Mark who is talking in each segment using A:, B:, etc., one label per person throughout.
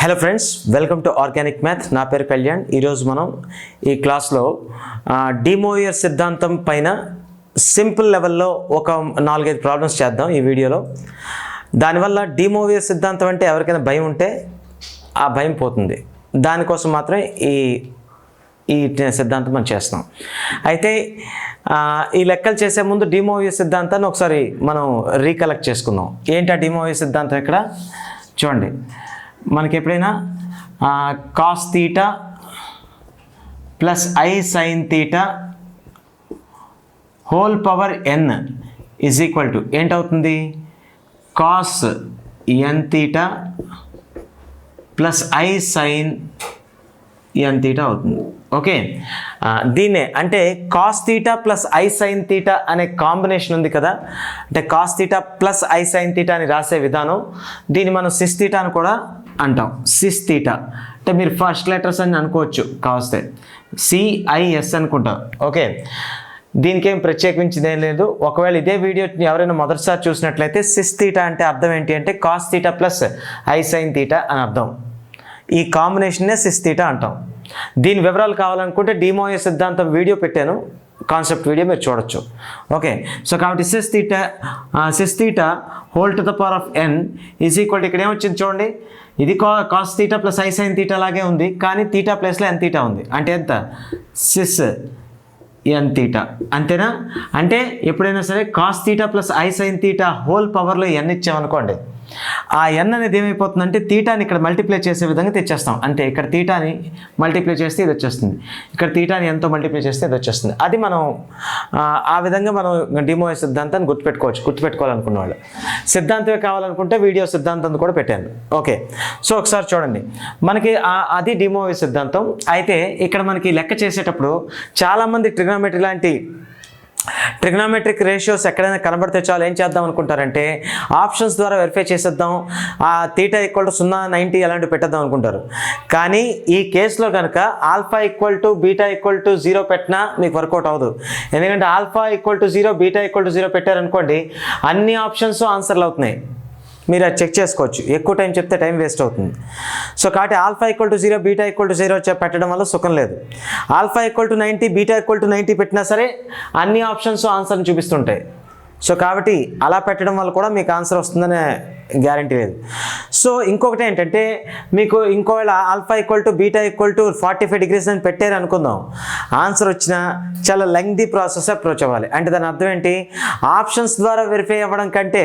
A: Hello friends, welcome to organic math. నా పేరు కళ్యాణ్. ఈరోజు మనం ఈ క్లాస్లో డి మోయిర్ సిద్ధాంతం పైన సింపుల్ లెవెల్లో ఒక 4-5 ప్రాబ్లమ్స్ చేద్దాం ఈ వీడియోలో. దానివల్ల డి మోయిర్ సిద్ధాంతం అంటే ఎవరికైనా భయం ఉంటే ఆ భయం పోతుంది. దానికోసం మాత్రమే ఈ సిద్ధాంతం మనం చేస్తాం. అయితే ఈ లెక్కలు చేసే ముందు డి మోయిర్ సిద్ధాంతాన్ని ఒకసారి మనం రీకలెక్ట్ చేసుకుందాం. ఏంటి ఆ డి మోయిర్ సిద్ధాంతం? ఇక్కడ చూడండి, మనకి ఎప్పుడైనా cos theta plus i sine theta whole power n is equal to ఏంటవుతుంది? Cos n theta plus i sine n theta అవుతుంది. ఓకే, దీన్నే అంటే cos theta plus i sine theta అనే కాంబినేషన్ ఉంది కదా, అంటే cos theta plus i sine theta అని రాసే విధానం. దీన్ని మనం సిస్ తీటా అని కూడా అంటాం. సిస్ తీటా అంటే మీరు ఫస్ట్ లెటర్స్ అని అనుకోవచ్చు, కావస్తే సిఐఎస్ అనుకుంటాం. ఓకే, దీనికి ఏం ప్రత్యేకించింది ఏం లేదు. ఒకవేళ ఇదే వీడియో ఎవరైనా మొదటిసారి చూసినట్లయితే సిస్ తీటా అంటే అర్థం ఏంటి అంటే cos theta plus i sine theta అని అర్థం. ఈ కాంబినేషన్నే సిస్ తీటా అంటాం. దీని వివరాలు కావాలనుకుంటే డి మోయిర్ సిద్ధాంతం వీడియో పెట్టాను, కాన్సెప్ట్ వీడియో మీరు చూడొచ్చు. ఓకే, సో కాబట్టి cis theta whole to the power of n is equal to ఇక్కడ ఏమొచ్చింది చూడండి, ఇది cos theta plus i sine theta లాగే ఉంది, కానీ తీటా ప్లస్లో ఎన్ తీటా ఉంది. అంటే ఎంత? సిస్ ఎన్ తీటా. అంతేనా? అంటే ఎప్పుడైనా సరే cos theta plus i sine theta whole పవర్లో ఎన్ ఇచ్చామనుకోండి, ఆ ఎన్ అనేది ఏమైపోతుందంటే తీటాని ఇక్కడ మల్టిప్లై చేసే విధంగా తెచ్చేస్తాం. అంతే, ఇక్కడ తీటాని మల్టిప్లై చేస్తే ఇది వచ్చేస్తుంది, ఇక్కడ తీటాని ఎంతో మల్టిప్లై చేస్తే ఇది వచ్చేస్తుంది. అది మనం ఆ విధంగా మనం డి మోయిర్ సిద్ధాంతాన్ని గుర్తుపెట్టుకోవాలనుకున్న వాళ్ళు. సిద్ధాంతమే కావాలనుకుంటే వీడియో సిద్ధాంతం కూడా పెట్టాను. ఓకే, సో ఒకసారి చూడండి, మనకి అది డి మోయిర్ సిద్ధాంతం. అయితే ఇక్కడ మనకి లెక్క చేసేటప్పుడు చాలామంది ట్రిగ్నామెట్రిక్ రేషియోస్ ఎక్కడైనా కనబడితే చాలు ఏం చేద్దాం అనుకుంటారంటే ఆప్షన్స్ ద్వారా వెరిఫై చేసేద్దాం, తీటా ఈక్వల్ టు 0, 90 అలాంటివి పెట్టేద్దాం అనుకుంటారు. కానీ ఈ కేసులో కనుక alpha equal to beta equal to 0 పెట్టినా మీకు వర్కౌట్ అవ్వదు. ఎందుకంటే alpha equal to 0, beta equal to 0 పెట్టారనుకోండి, అన్ని ఆప్షన్స్ ఆన్సర్లు అవుతున్నాయి. మీరు అది చెక్ చేసుకోవచ్చు. ఎక్కువ టైం చెప్తే టైం వేస్ట్ అవుతుంది. సో కాబట్టి alpha equal to 0, beta equal to 0 పెట్టడం వల్ల సుఖం లేదు. Alpha equal to 90, beta equal to 90 పెట్టినా సరే అన్ని ఆప్షన్స్ ఆన్సర్ని చూపిస్తుంటాయి. సో కాబట్టి అలా పెట్టడం వల్ల కూడా మీకు ఆన్సర్ వస్తుందనే గ్యారంటీ లేదు. సో ఇంకొకటి ఏంటంటే, మీకు ఇంకోవేళ alpha equal to beta equal to 45 degrees అని పెట్టారు అనుకుందాం, ఆన్సర్ వచ్చినా చాలా లెంగ్దీ ప్రాసెస్ అప్రోచ్ అవ్వాలి. అంటే దాని అర్థం ఏంటి? ఆప్షన్స్ ద్వారా వెరిఫై అవ్వడం కంటే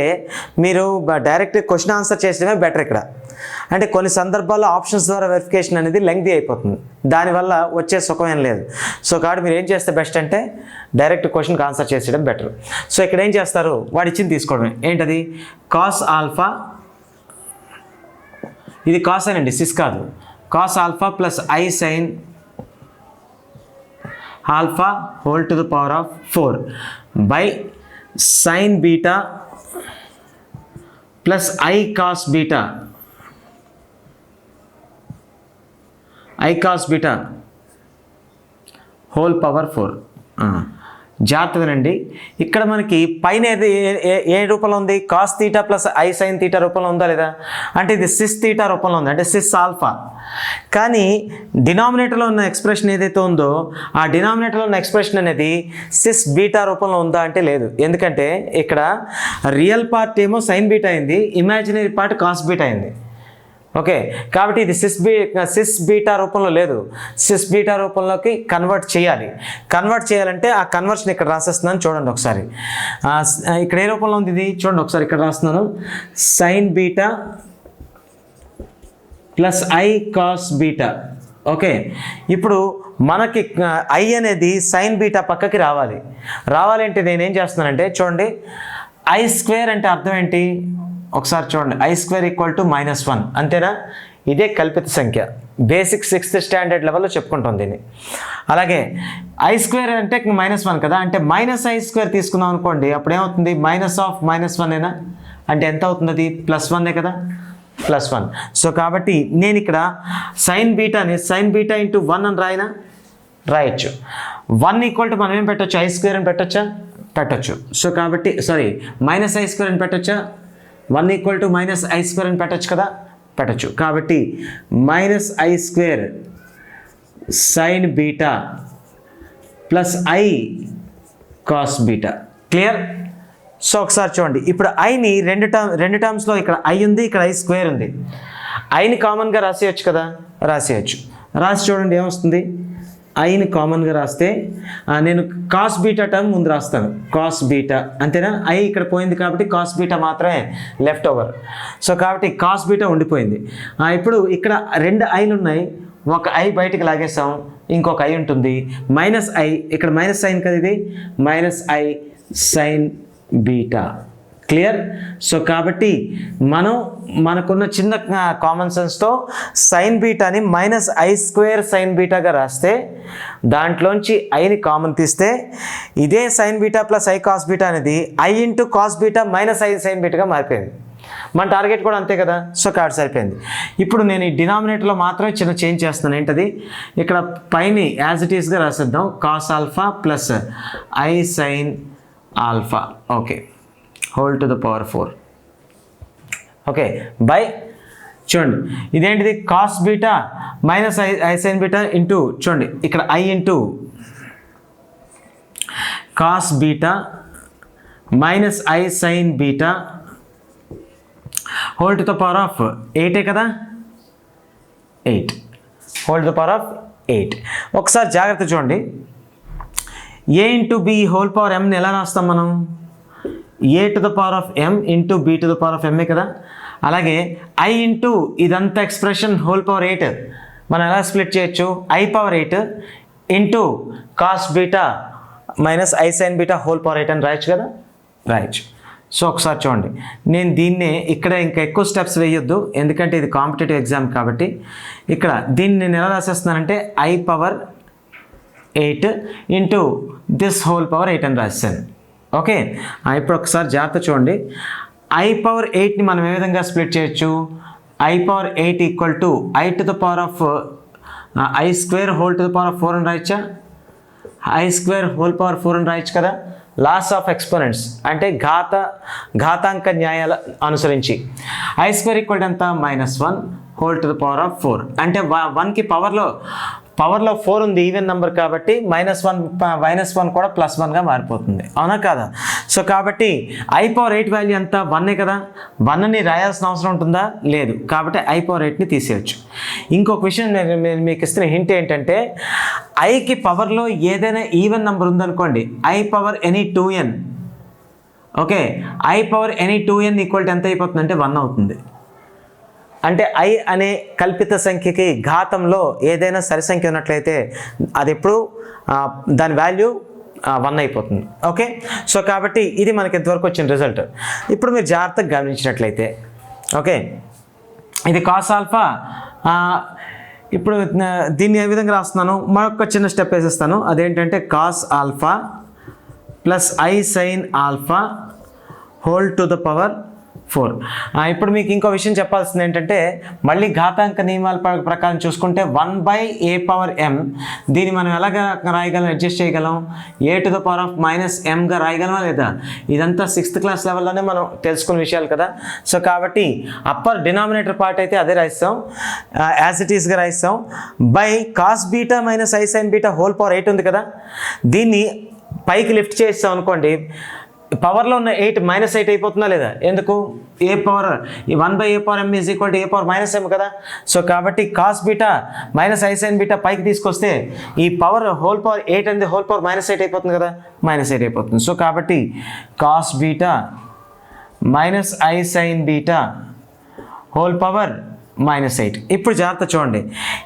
A: మీరు డైరెక్ట్ క్వశ్చన్ ఆన్సర్ చేసడమే బెటర్ ఇక్కడ. అంటే కొన్ని సందర్భాల్లో ఆప్షన్స్ ద్వారా వెరిఫికేషన్ అనేది లెంగ్దీ అయిపోతుంది, దానివల్ల వచ్చే సుఖం ఏం లేదు. సో కాబట్టి మీరు ఏం చేస్తే బెస్ట్ అంటే డైరెక్ట్ క్వశ్చన్కి ఆన్సర్ చేసేయడం బెటర్. సో ఇక్కడ ఏం చేస్తారు, వాడు ఇచ్చింది తీసుకోవడమే. ఏంటది? కాస్ ఆల్ఫా, ఇది కాస్ అనండి, సిస్ కాదు. Cos alpha plus i sine alpha whole to the power of 4 by sine beta plus i cos beta whole power 4. జాగ్రత్తగానండి, ఇక్కడ మనకి పైన ఏ రూపంలో ఉంది? Cos theta plus i sine theta రూపంలో ఉందా లేదా? అంటే ఇది సిస్ తీటా రూపంలో ఉంది, అంటే సిస్ ఆల్ఫా. కానీ డినామినేటర్లో ఉన్న ఎక్స్ప్రెషన్ ఏదైతే ఉందో ఆ డినామినేటర్లో ఉన్న ఎక్స్ప్రెషన్ అనేది సిస్ బీటా రూపంలో ఉందా అంటే లేదు. ఎందుకంటే ఇక్కడ రియల్ పార్ట్ ఏమో సైన్ బీటా అయింది, ఇమాజినరీ పార్ట్ కాస్ బీటా అయింది. ఓకే, కాబట్టి ఇది సిస్ బీటా రూపంలో లేదు, సిస్ బీటా రూపంలోకి కన్వర్ట్ చేయాలంటే ఆ కన్వర్షన్ ఇక్కడ రాసేస్తున్నాను చూడండి ఒకసారి. ఇక్కడ ఏ రూపంలో ఉంది ఇది చూడండి ఒకసారి, ఇక్కడ రాస్తున్నాను sine beta plus i cos beta. Okay, ఇప్పుడు మనకి ఐ అనేది సైన్ బీటా పక్కకి రావాలి అంటే నేనేం చేస్తున్నానంటే చూడండి, ఐ స్క్వేర్ అంటే అర్థం ఏంటి ఒకసారి చూడండి, ఐ స్క్వేర్ ఈక్వల్ టు -1, అంతేనా? ఇదే కల్పిత సంఖ్య, బేసిక్ 6th స్టాండర్డ్ లెవెల్లో చెప్పుకుంటాం దీన్ని. అలాగే ఐ స్క్వేర్ అంటే -1 కదా, అంటే -i స్క్వేర్ తీసుకున్నాం అనుకోండి, అప్పుడు ఏమవుతుంది? -1 అంటే ఎంత అవుతుంది? అది +1 కదా, +1. సో కాబట్టి నేను ఇక్కడ సైన్ బీటా ఇంటూ 1 అని రాయొచ్చు. 1 ఈక్వల్ టు మనం ఏం పెట్టచ్చు? ఐ స్క్వేర్ అని పెట్టచ్చు. సో కాబట్టి -i స్క్వేర్ అని పెట్టచ్చా? 1 ఈక్వల్ టు -i స్క్వేర్ అని పెట్టచ్చు కదా, పెట్టచ్చు. కాబట్టి -i² sin beta plus i cos beta. Clear? So ఒకసారి చూడండి, ఇప్పుడు ఐని రెండు టర్మ్స్లో ఇక్కడ i ఉంది, ఇక్కడ i² ఉంది. ఐని కామన్గా రాసేయచ్చు కదా, రాసేయచ్చు. రాసి చూడండి ఏమొస్తుంది. ఐని కామన్గా రాస్తే నేను కాస్ బీటా టర్మ్ ముందు రాస్తాను, కాస్ బీటా అంతేనా. ఐ ఇక్కడ పోయింది కాబట్టి కాస్ బీటా మాత్రమే లెఫ్ట్ ఓవర్. సో కాబట్టి కాస్ బీటా ఉండిపోయింది. ఇప్పుడు ఇక్కడ రెండు ఐలు ఉన్నాయి, ఒక ఐ బయటికి లాగేసాం, ఇంకొక ఐ ఉంటుంది. -i ఇక్కడ మైనస్ సైన్ కదా, ఇది -i sin beta. Clear? So కాబట్టి మనకున్న చిన్న కామన్ సెన్స్తో సైన్ బీటాని -i² sin బీటాగా రాస్తే దాంట్లోంచి ఐని కామన్ తీస్తే ఇదే sine beta plus i cos beta అనేది i × cos beta -i sin బీటాగా మారిపోయింది. మన టార్గెట్ కూడా అంతే కదా. సో కాబట్టి సరిపోయింది. ఇప్పుడు నేను ఈ డినామినేటర్లో మాత్రమే చిన్న చేంజ్ చేస్తున్నాను. ఏంటది? ఇక్కడ పైన యాజ్ ఇట్ ఈస్గా రాసేద్దాం, cos α plus i sin α. Okay, whole to the power 4. Okay, by చూడండి ఇదేంటిది, cos beta -i sin beta into చూడండి ఇక్కడ i into cos beta -i sin beta whole to the power of 8 కదా, 8 whole to the power of 8. ఒకసారి జాగ్రత్త చూడండి, a into b whole power mని ఎలా రాస్తాం మనం? a to the power of m into b to the power of m కదా. అలాగే i ఇంటూ ఇదంతా ఎక్స్ప్రెషన్ హోల్ పవర్ 8 మనం ఎలా స్ప్లిట్ చేయొచ్చు? i power 8 into cos beta -i sin beta whole power 8 అని రాయొచ్చు కదా, రాయొచ్చు. సో ఒకసారి చూడండి, నేను దీన్నే ఇక్కడ ఇంకా ఎక్కువ స్టెప్స్ వేయొద్దు, ఎందుకంటే ఇది కాంపిటేటివ్ ఎగ్జామ్ కాబట్టి. ఇక్కడ దీన్ని నేను ఎలా రాసేస్తున్నానంటే i power 8 into this whole power 8 అని రాశాను. ఓకే, ఇప్పుడు ఒకసారి జాగ్రత్త చూడండి, i పవర్ 8ని మనం ఏ విధంగా స్ప్లిట్ చేయొచ్చు? i power 8 equal to i to the power of i² whole to the power of 4 అని రాయొచ్చా? i² హోల్ పవర్ 4 అని రాయొచ్చు కదా. లాస్ ఆఫ్ ఎక్స్పోనెంట్స్ అంటే ఘాతాంక న్యాయాల అనుసరించి i² ఈక్వల్ ఎంత? -1 whole to the power of 4. అంటే 1కి పవర్లో 4 ఉంది, ఈవెన్ నెంబర్ కాబట్టి -1 కూడా +1గా మారిపోతుంది, అవునా కాదా? సో కాబట్టి i పవర్ 8 వాల్యూ ఎంత? 1 కదా. 1ని రాయాల్సిన అవసరం ఉంటుందా? లేదు. కాబట్టి i పవర్ 8ని తీసేయచ్చు. ఇంకొక విషయం నేను మీకు ఇస్తున్న హింట్ ఏంటంటే, ఐకి పవర్లో ఏదైనా ఈవెన్ నెంబర్ ఉందనుకోండి, i power any 2n, okay, i power any 2n equal to ఎంత అయిపోతుంది అంటే 1 అవుతుంది. అంటే i అనే కల్పిత సంఖ్యకి ఘాతంలో ఏదైనా సరి సంఖ్య ఉన్నట్లయితే అది ఎప్పుడు దాని వాల్యూ 1 అయిపోతుంది. ఓకే, సో కాబట్టి ఇది మనకి ఇంతవరకు వచ్చిన రిజల్ట్. ఇప్పుడు మీరు జాగ్రత్తగా గమనించినట్లయితే, ఓకే, ఇది కాస్ ఆల్ఫా. ఇప్పుడు దీన్ని ఏ విధంగా రాస్తున్నాను? మరొక చిన్న స్టెప్ వేసేస్తాను, అదేంటంటే cos alpha plus i sin alpha whole to the power 4. ఇప్పుడు మీకు ఇంకో విషయం చెప్పాల్సింది ఏంటంటే, మళ్ళీ ఘాతాంక నియమాల ప్రకారం చూసుకుంటే 1/a పవర్ m, దీన్ని మనం ఎలాగ రాయగలం, అడ్జస్ట్ చేయగలం? a to the power of -mగా రాయగలమా లేదా? ఇదంతా 6th క్లాస్ లెవెల్లోనే మనం తెలుసుకున్న విషయాలు కదా. సో కాబట్టి అప్పర్ డినామినేటర్ పార్ట్ అయితే అదే రాయిస్తాం, యాజ్ ఇట్ ఈస్గా రాయిస్తాం. By cos beta -i sin beta whole power 8 ఉంది కదా, దీన్ని పైకి లిఫ్ట్ చేస్తాం అనుకోండి, పవర్లో ఉన్న 8 -8 అయిపోతుందా లేదా? ఎందుకు? a power 1/a power m is equal to a power -m కదా. సో కాబట్టి cos beta -i sin beta పైకి తీసుకొస్తే ఈ పవర్ హోల్ పవర్ 8 అనేది హోల్ పవర్ -8 అయిపోతుంది కదా, -8 అయిపోతుంది. సో కాబట్టి cos beta -i sin beta whole power -8. ఇప్పుడు జాగ్రత్త చూడండి,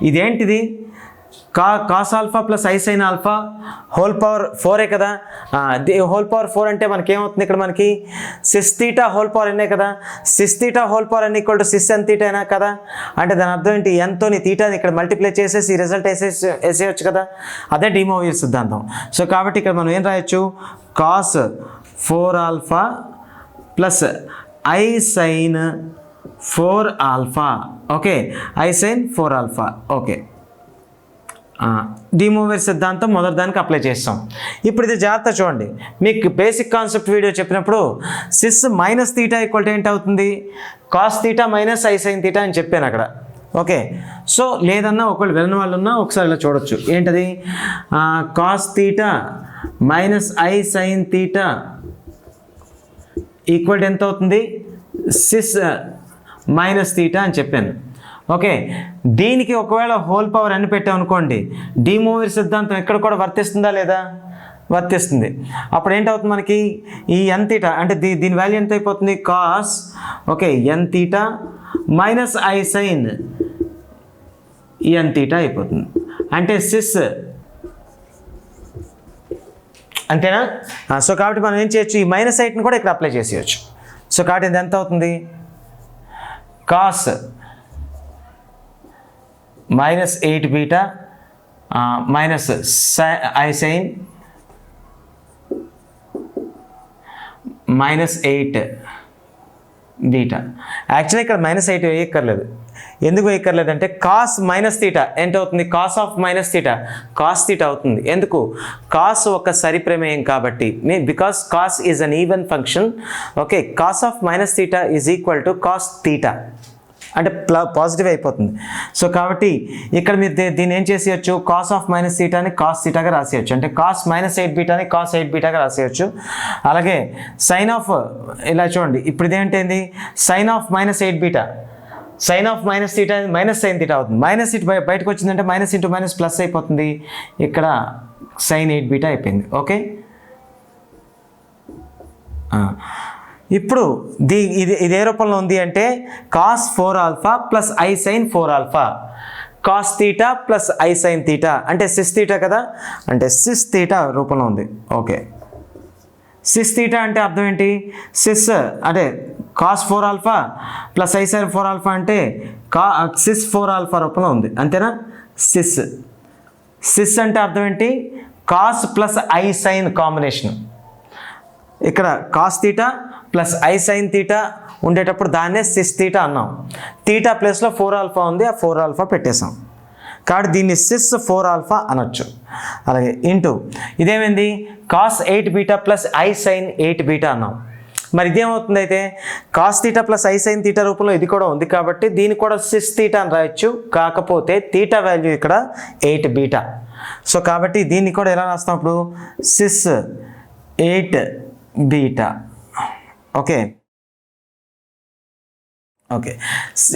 A: ఇదేంటిది? Cos alpha plus i sin alpha whole power 4 కదా. హోల్ పవర్ 4 అంటే మనకి ఏమవుతుంది? ఇక్కడ మనకి cis theta whole power n కదా. Cis theta whole power n equal to cis n theta అయినా కదా. అంటే దాని అర్థం ఏంటి? ఎంతోని తీటాని ఇక్కడ మల్టిప్లై చేసేసి ఈ రిజల్ట్ వేసేయచ్చు కదా. అదే డి మోవియర్ సిద్ధాంతం. సో కాబట్టి ఇక్కడ మనం ఏం రాయొచ్చు? Cos 4 alpha plus i sin 4 alpha. Okay, i sin 4 alpha. Okay, de Moivre సిద్ధాంతం మొదటి దానికి అప్లై చేస్తాం. ఇప్పుడు ఇది జాగ్రత్త చూడండి, మీకు బేసిక్ కాన్సెప్ట్ వీడియో చెప్పినప్పుడు cis minus theta equal to ఏంటి అవుతుంది, cos theta minus i sine theta అని చెప్పాను అక్కడ. ఓకే, సో లేదన్నా ఒకవేళ వెళ్ళిన వాళ్ళు ఉన్నా ఒకసారి ఇలా చూడొచ్చు. ఏంటది, cos theta minus i sine theta equal to ఎంత అవుతుంది, సిస్ మైనస్ తీటా అని చెప్పాను. ఓకే, దీనికి ఒకవేళ హోల్ పవర్ అని పెట్టామనుకోండి, డిమూవర్ సిద్ధాంతం ఎక్కడ కూడా వర్తిస్తుందా లేదా, వర్తిస్తుంది. అప్పుడు ఏంటవుతుంది మనకి, ఈ ఎన్ తీటా అంటే దీని వాల్యూ ఎంత అయిపోతుంది, cos okay n theta minus i sine n theta అయిపోతుంది. అంటే సిస్ అంతేనా. సో కాబట్టి మనం ఏం చేయొచ్చు, ఈ మైనస్ ఐట్ని కూడా ఇక్కడ అప్లై చేసేయచ్చు. సో కాబట్టి ఇది ఎంత అవుతుంది, cos minus 8 beta minus i sine minus 8 beta. Actually ఇక్కడ మైనస్ 8 వేయక్కర్లేదు. ఎందుకు వేయక్కర్లేదు అంటే కాస్ మైనస్ తీటా ఎంత అవుతుంది, cos of minus theta cos theta అవుతుంది. ఎందుకు, కాస్ ఒక సరి ప్రమేయం కాబట్టి, because cos is an even function. Okay, cos of minus theta is equal to cos theta అంటే పాజిటివ్ అయిపోతుంది. సో కాబట్టి ఇక్కడ మీరు దీన్ని ఏం చేసేయచ్చు, కాస్ ఆఫ్ మైనస్ తీటాని కాస్ తీటాగా రాసేయచ్చు. అంటే కాస్ మైనస్ 8 బీటాని కాస్ 8 బీటాగా రాసేయచ్చు. అలాగే సైన్ ఆఫ్, ఇలా చూడండి, ఇప్పుడు ఇదేంటైంది, sine of minus 8 beta, sine of minus theta minus sine theta అవుతుంది. మైనస్ ఇటు బయటకు వచ్చిందంటే మైనస్ ఇంటూ మైనస్ ప్లస్ అయిపోతుంది. ఇక్కడ సైన్ 8 బీటా అయిపోయింది. ఓకే, ఇప్పుడు ఇది ఏ రూపంలో ఉంది అంటే cos 4 alpha plus i sine 4 alpha, cos theta plus i sine theta అంటే సిస్ తీటా కదా, అంటే సిస్ తీటా రూపంలో ఉంది. ఓకే, సిస్ తీటా అంటే అర్థం ఏంటి, సిస్ అంటే cos 4 alpha plus i sine 4 alpha అంటే సిస్ 4 ఆల్ఫా రూపంలో ఉంది. అంతేనా. సిస్ సిస్ అంటే అర్థం ఏంటి, cos plus i sine combination. ఇక్కడ cos theta plus i sine theta ఉండేటప్పుడు దాన్నే సిస్ తీటా అన్నాం. తీటా ప్లేస్లో 4 ఆల్ఫా ఉంది, ఆ 4 ఆల్ఫా పెట్టేసాం కాబట్టి దీన్ని సిస్ 4 ఆల్ఫా అనొచ్చు. అలాగే ఇంటూ ఇదేమైంది, cos 8 beta plus i sine 8 beta అన్నాం. మరి ఇదేమవుతుంది అయితే, cos theta plus i sine theta రూపంలో ఇది కూడా ఉంది కాబట్టి దీన్ని కూడా సిస్ తీటా అని రాయొచ్చు. కాకపోతే తీటా వాల్యూ ఇక్కడ 8 బీటా. సో కాబట్టి దీన్ని కూడా ఎలా రాస్తాం ఇప్పుడు, సిస్ 8 బీటా. ఓకే ఓకే,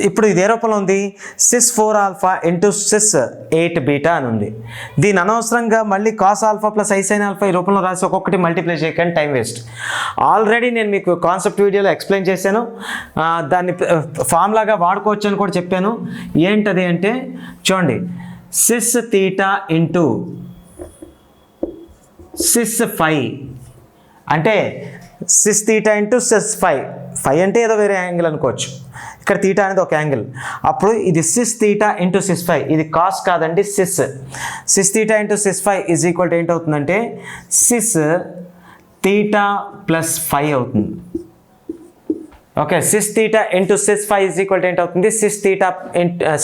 A: ఇప్పుడు ఇది ఏ రూపంలో ఉంది, cis 4 alpha into cis 8 beta అని ఉంది. దీని అనవసరంగా మళ్ళీ cos alpha plus i sine alpha ఈ రూపంలో రాసి ఒక్కొక్కటి మల్టిప్లై చేయకండి, టైం వేస్ట్. ఆల్రెడీ నేను మీకు కాన్సెప్ట్ వీడియోలో ఎక్స్ప్లెయిన్ చేశాను, దాన్ని ఫార్ములాగా వాడుకోవచ్చు అని కూడా చెప్పాను. ఏంటది అంటే చూడండి, సిస్ తీటా ఇంటూ సిస్ 5 అంటే సిస్ తీటా ఇంటూ సిస్ 5 అంటే ఏదో వేరే యాంగిల్ అనుకోవచ్చు, ఇక్కడ తీటా అనేది ఒక యాంగిల్. అప్పుడు ఇది సిస్ తీటా ఇంటూ సిస్ 5, ఇది కాస్ కాదండి cis. Cis theta into cis 5 is equal to ఏంటవుతుందంటే సిస్ తీటా ప్లస్ 5 అవుతుంది. Okay, cis theta into cis 5 is equal to ఏంటవుతుంది,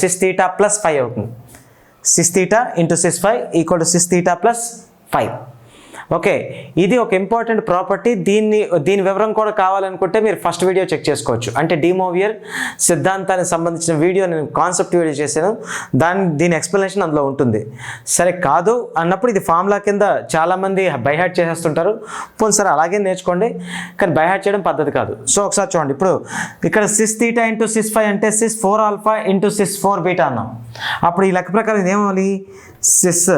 A: సిస్ తీటా ప్లస్ 5 అవుతుంది. Cis theta into cis 5 equal to cis theta plus 5. Okay, ఇది ఒక important property. దీని వివరం కూడా కావాలనుకుంటే మీరు ఫస్ట్ వీడియో చెక్ చేసుకోవచ్చు. అంటే డిమూవర్ సిద్ధాంతానికి సంబంధించిన వీడియో నేను కాన్సెప్ట్ వీడియో చేశాను, దీని ఎక్స్ప్లెనేషన్ అందులో ఉంటుంది. సరే కాదు అన్నప్పుడు ఇది ఫార్ములా కింద చాలామంది బై హార్ట్ చేసేస్తుంటారు. పోనీ సరే అలాగే నేర్చుకోండి, కానీ బై హార్ట్ చేయడం పద్ధతి కాదు. సో ఒకసారి చూడండి, ఇప్పుడు ఇక్కడ సిస్ తీటా ఇంటూ సిస్ 5 అంటే cis 4 alpha into cis 4 beta అన్నాం. అప్పుడు ఈ లెక్క ప్రకారం ఇదేమవ్వాలి, సిస్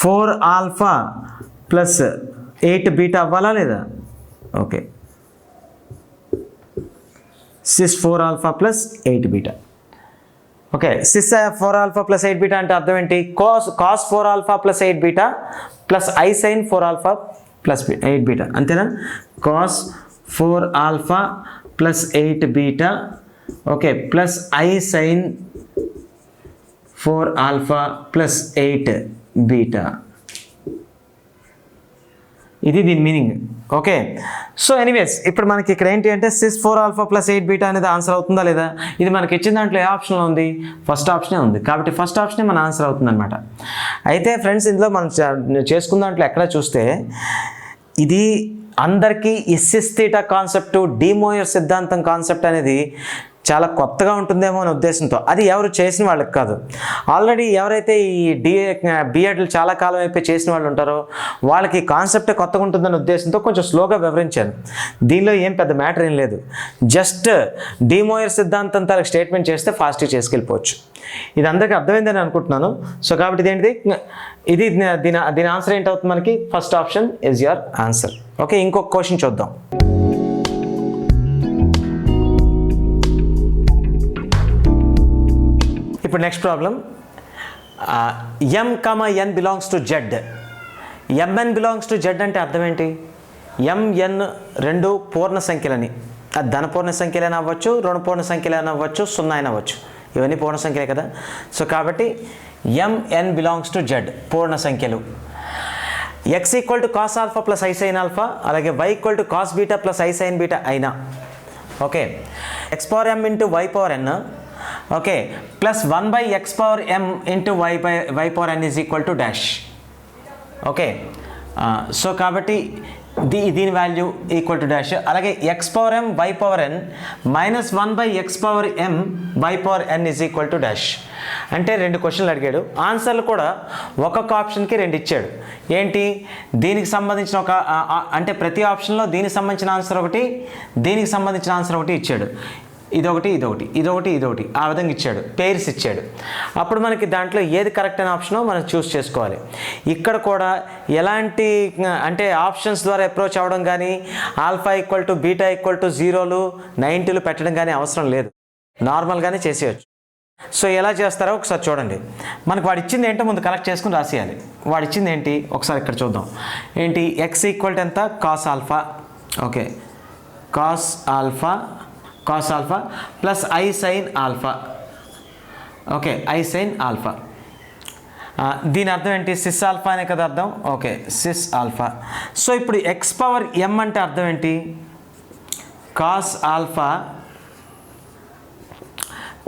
A: 4 ఆల్ఫా ప్లస్ 8 బీటా అవ్వాలా లేదా. Okay, cis 4 alpha plus 8 beta. Okay, cis 4 alpha plus 8 beta అంటే అర్థం ఏంటి, cos 4 alpha plus 8 beta plus i sine 4 alpha plus 8 beta. అంతేనా, cos 4 alpha plus 8 beta okay plus i sine 4 alpha plus 8 beta. ఇది దీని meaning. Okay, so anyways ఇప్పుడు మనకి ఇక్కడ ఏంటి అంటే సిస్ 4 ఆల్ఫా ప్లస్ 8 బీటా అనేది ఆన్సర్ అవుతుందా లేదా? ఇది మనకి ఇచ్చిన దాంట్లో ఏ ఆప్షన్లో ఉంది? ఫస్ట్ ఆప్షనే ఉంది, కాబట్టి ఫస్ట్ ఆప్షనే మన ఆన్సర్ అవుతుంది అనమాట. అయితే ఫ్రెండ్స్ ఇందులో మనం చేసుకున్న దాంట్లో ఎక్కడ చూస్తే ఇది అందరికీ ఈ cis theta concept, de Moivre సిద్ధాంతం కాన్సెప్ట్ అనేది చాలా కొత్తగా ఉంటుందేమో అనే ఉద్దేశంతో, అది ఎవరు చేసిన వాళ్ళకి కాదు. ఆల్రెడీ ఎవరైతే ఈ బిఎడ్లు చాలా కాలం అయిపోయి చేసిన వాళ్ళు ఉంటారో వాళ్ళకి కాన్సెప్టే కొత్తగా ఉంటుందనే ఉద్దేశంతో కొంచెం స్లోగా వివరించాను. దీనిలో ఏం పెద్ద మ్యాటర్ ఏం లేదు, జస్ట్ డిమోయర్ సిద్ధాంతం తనకు స్టేట్మెంట్ చేస్తే ఫాస్ట్గా చేసుకెళ్ళిపోవచ్చు. ఇది అందరికీ అర్థమైందని అనుకుంటున్నాను. సో కాబట్టి ఇదేంటిది, ఇది దీని ఆన్సర్ ఏంటవుతుంది మనకి? First option is your answer. Okay, ఇంకొక క్వశ్చన్ చూద్దాం. ఇప్పుడు next problem, m, n belongs to z. mn belongs to z అంటే అర్థం ఏంటి? mn రెండు పూర్ణ సంఖ్యలని, అది ధన పూర్ణ సంఖ్యలైనా అవ్వచ్చు, రుణ పూర్ణ సంఖ్యలైనా అవ్వచ్చు, 0 అయినా అవ్వచ్చు, ఇవన్నీ పూర్ణ సంఖ్యలే కదా. సో కాబట్టి mn బిలాంగ్స్ టు z పూర్ణ సంఖ్యలు. x equal to cos alpha plus i sine alpha, అలాగే y equal to cos beta plus i sine beta అయినా, okay, x power m into y power n, okay, plus 1 by x power m into y power n is equal to dash. Okay, so కాబట్టి దీని value equal to dash. అలాగే x power m y power n minus 1 by x power m y power n is equal to dash. అంటే 2 క్వశ్చన్లు అడిగాడు, ఆన్సర్లు కూడా ఒక్కొక్క ఆప్షన్కి 2 ఇచ్చాడు. ఏంటి, దీనికి సంబంధించిన ఒక అంటే ప్రతి ఆప్షన్లో దీనికి సంబంధించిన ఆన్సర్ ఒకటి, దీనికి సంబంధించిన ఆన్సర్ ఒకటి ఇచ్చాడు. ఇదొకటి ఇదొకటి ఇదొకటి ఇదొకటి ఆ విధంగా ఇచ్చాడు, పేర్స్ ఇచ్చాడు. అప్పుడు మనకి దాంట్లో ఏది కరెక్ట్ అయిన ఆప్షనో మనం చూస్ చేసుకోవాలి. ఇక్కడ కూడా ఎలాంటి అంటే ఆప్షన్స్ ద్వారా అప్రోచ్ అవ్వడం కానీ, alpha equal to beta equal to 0లు 90లు పెట్టడం కానీ అవసరం లేదు, నార్మల్గానే చేసేయచ్చు. సో ఎలా చేస్తారో ఒకసారి చూడండి. మనకు వాడు ఇచ్చింది ఏంటో ముందు కలెక్ట్ చేసుకుని రాసేయాలి. వాడు ఇచ్చింది ఏంటి ఒకసారి ఇక్కడ చూద్దాం. ఏంటి, ఎక్స్ ఈక్వల్ టు ఎంత? Cos alpha. Okay, cos alpha plus i sine alpha. Okay, i sine alpha. దీని అర్థం ఏంటి? సిస్ ఆల్ఫా అనే కదా అర్థం. Okay, cis alpha. సో ఇప్పుడు ఎక్స్ పవర్ m అంటే అర్థం ఏంటి? Cos alpha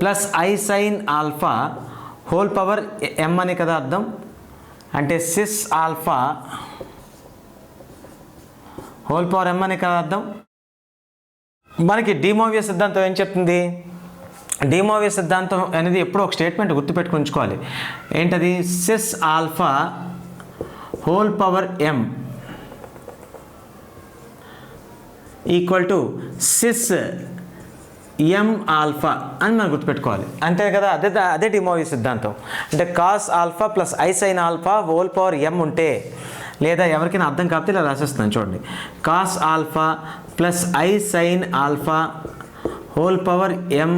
A: plus i sine alpha whole power m అని కదా అర్థం. అంటే cis alpha whole power m అని కదా అర్థం. మనకి డిమోవియర్ సిద్ధాంతం ఏం చెప్తుంది? డిమోవియర్ సిద్ధాంతం అనేది ఎప్పుడూ ఒక స్టేట్మెంట్ గుర్తుపెట్టుకుని ఉంచుకోవాలి. ఏంటది? Cis alpha whole power m equal to cis m alpha అని మనం గుర్తుపెట్టుకోవాలి, అంతే కదా. అదే డిమోవియర్ సిద్ధాంతం. అంటే cos alpha plus i sine alpha whole power m ఉంటే, లేదా ఎవరికైనా అర్థం కాకపోతే ఇలా రాసేస్తాను చూడండి. Cos alpha plus i sine alpha whole power m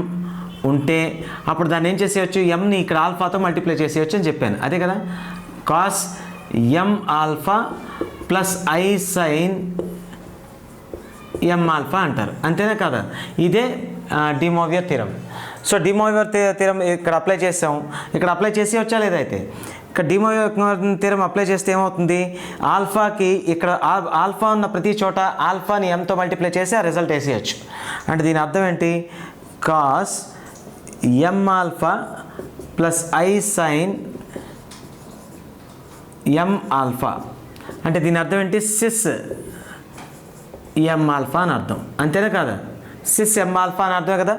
A: ఉంటే అప్పుడు దాన్ని ఏం చేసేయచ్చు? mని ఇక్కడ ఆల్ఫాతో మల్టిప్లై చేసేయచ్చు అని చెప్పాను, అదే కదా. Cos m alpha plus i sine m alpha అంటారు, అంతేనా కదా. ఇదే de Moivre theorem. So de Moivre theorem ఇక్కడ అప్లై చేసాం, ఇక్కడ అప్లై చేసి వచ్చా లేదా? అయితే ఇక్కడ డిమోవియర్ థీరం అప్లై చేస్తే ఏమవుతుంది? ఆల్ఫాకి ఇక్కడ ఆల్ఫా ఉన్న ప్రతి చోట ఆల్ఫాని mతో మల్టిప్లై చేసి ఆ రిజల్ట్ వేసేయచ్చు. అంటే దీని అర్థం ఏంటి? Cos m alpha plus i sine m alpha. అంటే దీని అర్థం ఏంటి? సిస్ m ఆల్ఫా అని అర్థం, అంతేనా కాదా. సిస్ m ఆల్ఫా అని అర్థమే కదా.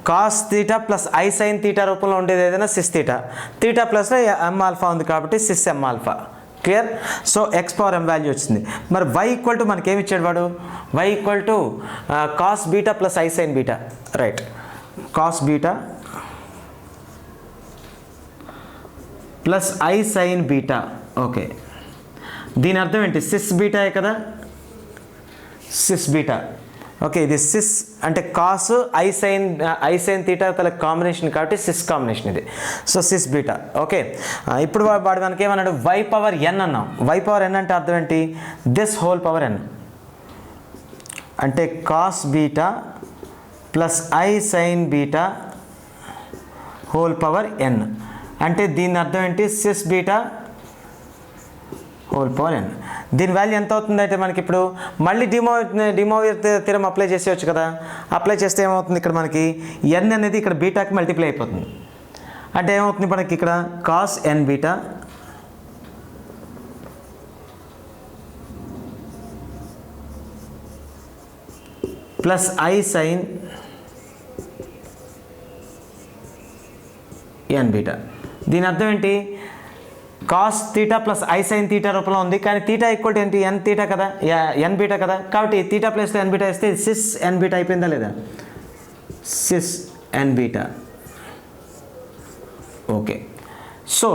A: Cos theta plus i sine theta రూపంలో ఉండేది ఏదైనా సిస్ థీటా, థీటా ప్లస్లో m ఆల్ఫా ఉంది కాబట్టి cis m alpha. Clear. So x power m value వచ్చింది. మరి y ఈక్వల్ టు మనకి ఏమి ఇచ్చాడు వాడు? y equal to cos beta plus i sine beta, right. Cos beta plus i sine beta. Okay, దీని అర్థం ఏంటి? సిస్ బీటాయే కదా, సిస్ బీటా. ఓకే, ఇది సిస్ అంటే కాస్ ఐ సైన్ థీటా తల కాంబినేషన్ కాబట్టి సిస్ కాంబినేషన్ ఇది. So cis beta. ఓకే, ఇప్పుడు వాడు మనకి ఏమన్నాడు? వై పవర్ n అన్నాం. వై పవర్ n అంటే అర్థం ఏంటి? దిస్ హోల్ పవర్ n అంటే cos beta plus i sine beta whole power n. అంటే దీని అర్థం ఏంటి? Cis beta whole power n. దీని వాల్యూ ఎంత అవుతుందంటే మనకి ఇప్పుడు మళ్ళీ డిమోవియర్ థియరం అప్లై చేసేయచ్చు కదా. అప్లై చేస్తే ఏమవుతుంది, ఇక్కడ మనకి ఎన్ అనేది ఇక్కడ బీటాకి మల్టిప్లై అయిపోతుంది. అంటే ఏమవుతుంది మనకి ఇక్కడ cos n beta plus i sine n beta. దీని అర్థం ఏంటి, cos theta plus i sine theta రూపంలో ఉంది, కానీ తీటా ఈక్వల్ టు ఏంటి, ఎన్ తీటా కదా, ఎన్ బీటా కదా. కాబట్టి తీటా ప్లస్లో ఎన్ బీటా ఇస్తే సిస్ ఎన్ బీటా అయిపోయిందా లేదా, cis n beta. Okay, so